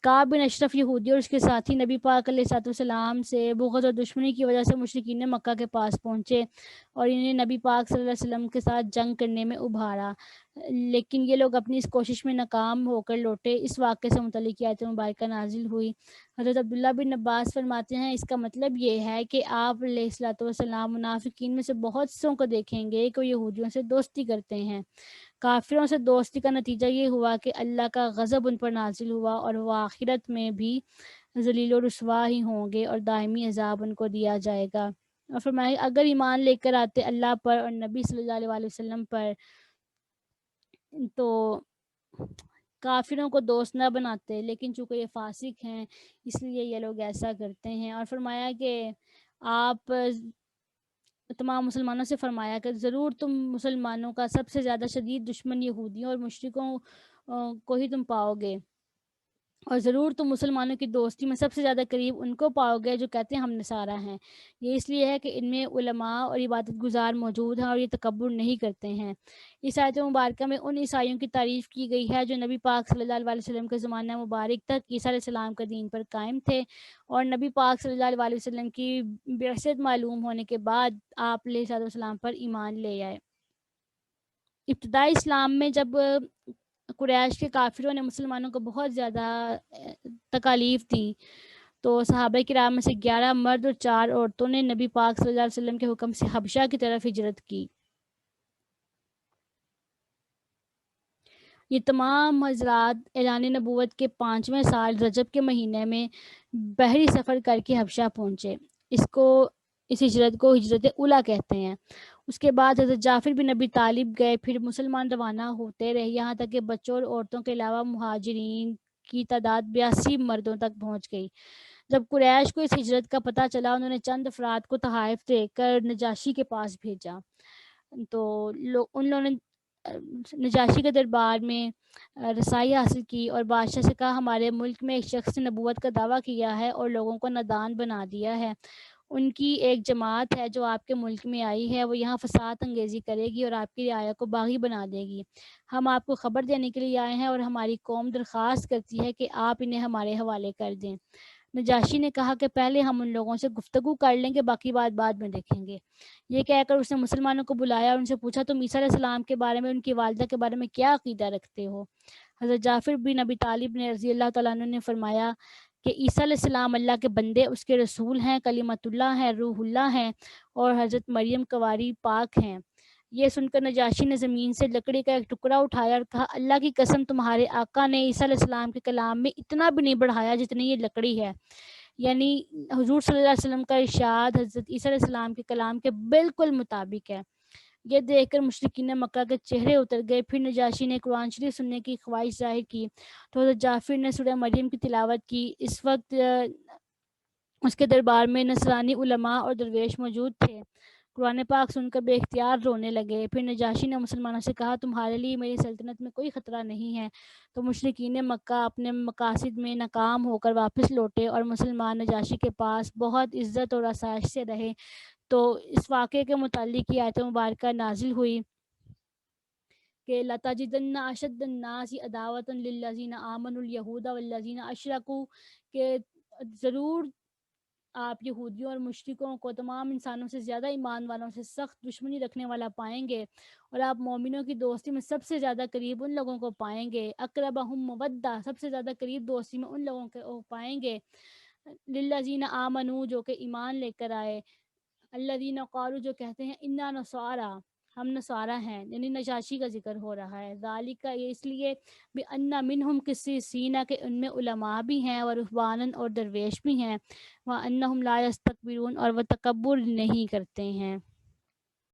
کعب بن اشرف یہودی اور اس کے ساتھی نبی پاک علیہ الصلوۃ والسلام سے بغض اور دشمنی کی وجہ سے مشرکین مکہ کے پاس پہنچے اور انہیں نبی پاک صلی اللہ علیہ وسلم کے ساتھ جنگ کرنے میں ابھارا، لیکن یہ لوگ اپنی اس کوشش میں ناکام ہو کر لوٹے۔ اس واقعے سے متعلق یہ آیت مبارکہ نازل ہوئی۔ حضرت عبداللہ بن عباس فرماتے ہیں اس کا مطلب یہ ہے کہ آپ علیہ الصلوۃ والسلام منافقین میں سے بہت سوں کو دیکھیں گے کہ وہ یہودیوں سے دوستی کرتے ہیں۔ کافروں سے دوستی کا نتیجہ یہ ہوا کہ اللہ کا غضب ان پر نازل ہوا اور وہ آخرت میں بھی ذلیل و رسوا ہی ہوں گے اور دائمی عذاب ان کو دیا جائے گا۔ اور فرمایا اگر ایمان لے کر آتے اللہ پر اور نبی صلی اللہ علیہ وسلم پر تو کافروں کو دوست نہ بناتے، لیکن چونکہ یہ فاسق ہیں اس لیے یہ لوگ ایسا کرتے ہیں۔ اور فرمایا کہ آپ تمام مسلمانوں سے فرمایا کہ ضرور تم مسلمانوں کا سب سے زیادہ شدید دشمن یہودیوں اور مشرکوں کو ہی تم پاؤ گے، اور ضرور تم مسلمانوں کی دوستی میں سب سے زیادہ قریب ان کو پاؤ گے جو کہتے ہیں ہم نصارہ ہیں۔ یہ اس لیے ہے کہ ان میں علماء اور عبادت گزار موجود ہیں اور یہ تکبر نہیں کرتے ہیں۔ اس آیت مبارکہ میں ان عیسائیوں کی تعریف کی گئی ہے جو نبی پاک صلی اللہ علیہ وسلم کے زمانہ مبارک تک عیسیٰ علیہ السلام کے دین پر قائم تھے، اور نبی پاک صلی اللہ علیہ وسلم کی بعثت معلوم ہونے کے بعد آپ علیہ السلام پر ایمان لے آئے۔ ابتدائی اسلام میں جب قریش کے کافروں نے مسلمانوں کو بہت زیادہ تکالیف دی تو صحابہ کرام میں سے 11 مرد اور 4 عورتوں نے نبی پاک صلی اللہ علیہ وسلم کے حکم سے حبشہ کی طرف ہجرت کی۔ یہ تمام حضرات اعلان نبوت کے 5ویں سال رجب کے مہینے میں بحری سفر کر کے حبشہ پہنچے۔ اس ہجرت کو ہجرت اولیٰ کہتے ہیں۔ اس کے بعد حضرت جعفر بن ابی طالب گئے، پھر مسلمان روانہ ہوتے رہے، یہاں تک کہ بچوں اور عورتوں کے علاوہ مہاجرین کی تعداد 82 مردوں تک پہنچ گئی۔ جب قریش کو اس ہجرت کا پتہ چلا انہوں نے چند افراد کو تحائف دے کر نجاشی کے پاس بھیجا۔ تو ان لوگوں نے نجاشی کے دربار میں رسائی حاصل کی اور بادشاہ سے کہا ہمارے ملک میں ایک شخص نے نبوت کا دعویٰ کیا ہے اور لوگوں کو نادان بنا دیا ہے. ان کی ایک جماعت ہے جو آپ کے ملک میں آئی ہے، وہ یہاں فساد انگیزی کرے گی اور آپ کی رعایا کو باغی بنا دے گی. ہم آپ کو خبر دینے کے لیے آئے ہیں اور ہماری قوم درخواست کرتی ہے کہ آپ انہیں ہمارے حوالے کر دیں. نجاشی نے کہا کہ پہلے ہم ان لوگوں سے گفتگو کر لیں گے، باقی بات بعد میں دیکھیں گے. یہ کہہ کر اس نے مسلمانوں کو بلایا اور ان سے پوچھا تم عیسیٰ علیہ السلام کے بارے میں، ان کی والدہ کے بارے میں کیا عقیدہ رکھتے ہو؟ حضرت جعفر بن ابی طالب نے رضی اللہ تعالیٰ عنہ نے فرمایا کہ عیسیٰ علیہ السلام اللہ کے بندے، اس کے رسول ہیں، کلمت اللہ ہیں، روح اللہ ہیں، اور حضرت مریم کنواری پاک ہیں. یہ سن کر نجاشی نے زمین سے لکڑی کا ایک ٹکڑا اٹھایا اور کہا اللہ کی قسم تمہارے آقا نے عیسیٰ علیہ السلام کے کلام میں اتنا بھی نہیں بڑھایا جتنی یہ لکڑی ہے. یعنی حضور صلی اللہ علیہ وسلم کا ارشاد حضرت عیسیٰ علیہ السلام کے کلام کے بالکل مطابق ہے. یہ دیکھ کر مشرکین مکہ کے چہرے اتر گئے. پھر نجاشی نے قرآن شریف سننے کی خواہش ظاہر کی تو حضرت جعفر نے سورہ مریم کی تلاوت کی. اس وقت اس کے دربار میں نصرانی علماء اور درویش موجود تھے. قرآن پاک سن کر بے اختیار رونے لگے. پھر نجاشی نے مسلمانوں سے کہا تمہارے لیے میری سلطنت میں کوئی خطرہ نہیں ہے. تو مشرکین مکہ اپنے مقاصد میں ناکام ہو کر واپس لوٹے اور مسلمان نجاشی کے پاس بہت عزت اور آسائش سے رہے. تو اس واقعے کے متعلق یہ آیت مبارکہ نازل ہوئی کہ لَتَجِدَنَّ أَشَدَّ النَّاسِ عَدَاوَةً لِلَّذِينَ آمَنُوا الْيَهُودَ وَالَّذِينَ أَشْرَكُوا، کہ ضرور آپ یہودیوں اور مشرکوں کو تمام انسانوں سے زیادہ ایمان والوں سے سخت دشمنی رکھنے والا پائیں گے، اور آپ مومنوں کی دوستی میں سب سے زیادہ قریب ان لوگوں کو پائیں گے. اقربہم مودہ، سب سے زیادہ قریب دوستی میں ان لوگوں کو پائیں گے. للذین آمنوا، جو کہ ایمان لے کر آئے. الذین قالوا، جو کہتے ہیں انا نصارا، ہم نصارہ ہیں، یعنی نجاشی کا ذکر ہو رہا ہے. ذالک، یہ اس لیے بأن منہم قسیسین، کہ ان میں علماء بھی ہیں، اور رہبانا، اور درویش بھی ہیں، وانہم لا یستکبرون، اور وہ تکبر نہیں کرتے ہیں.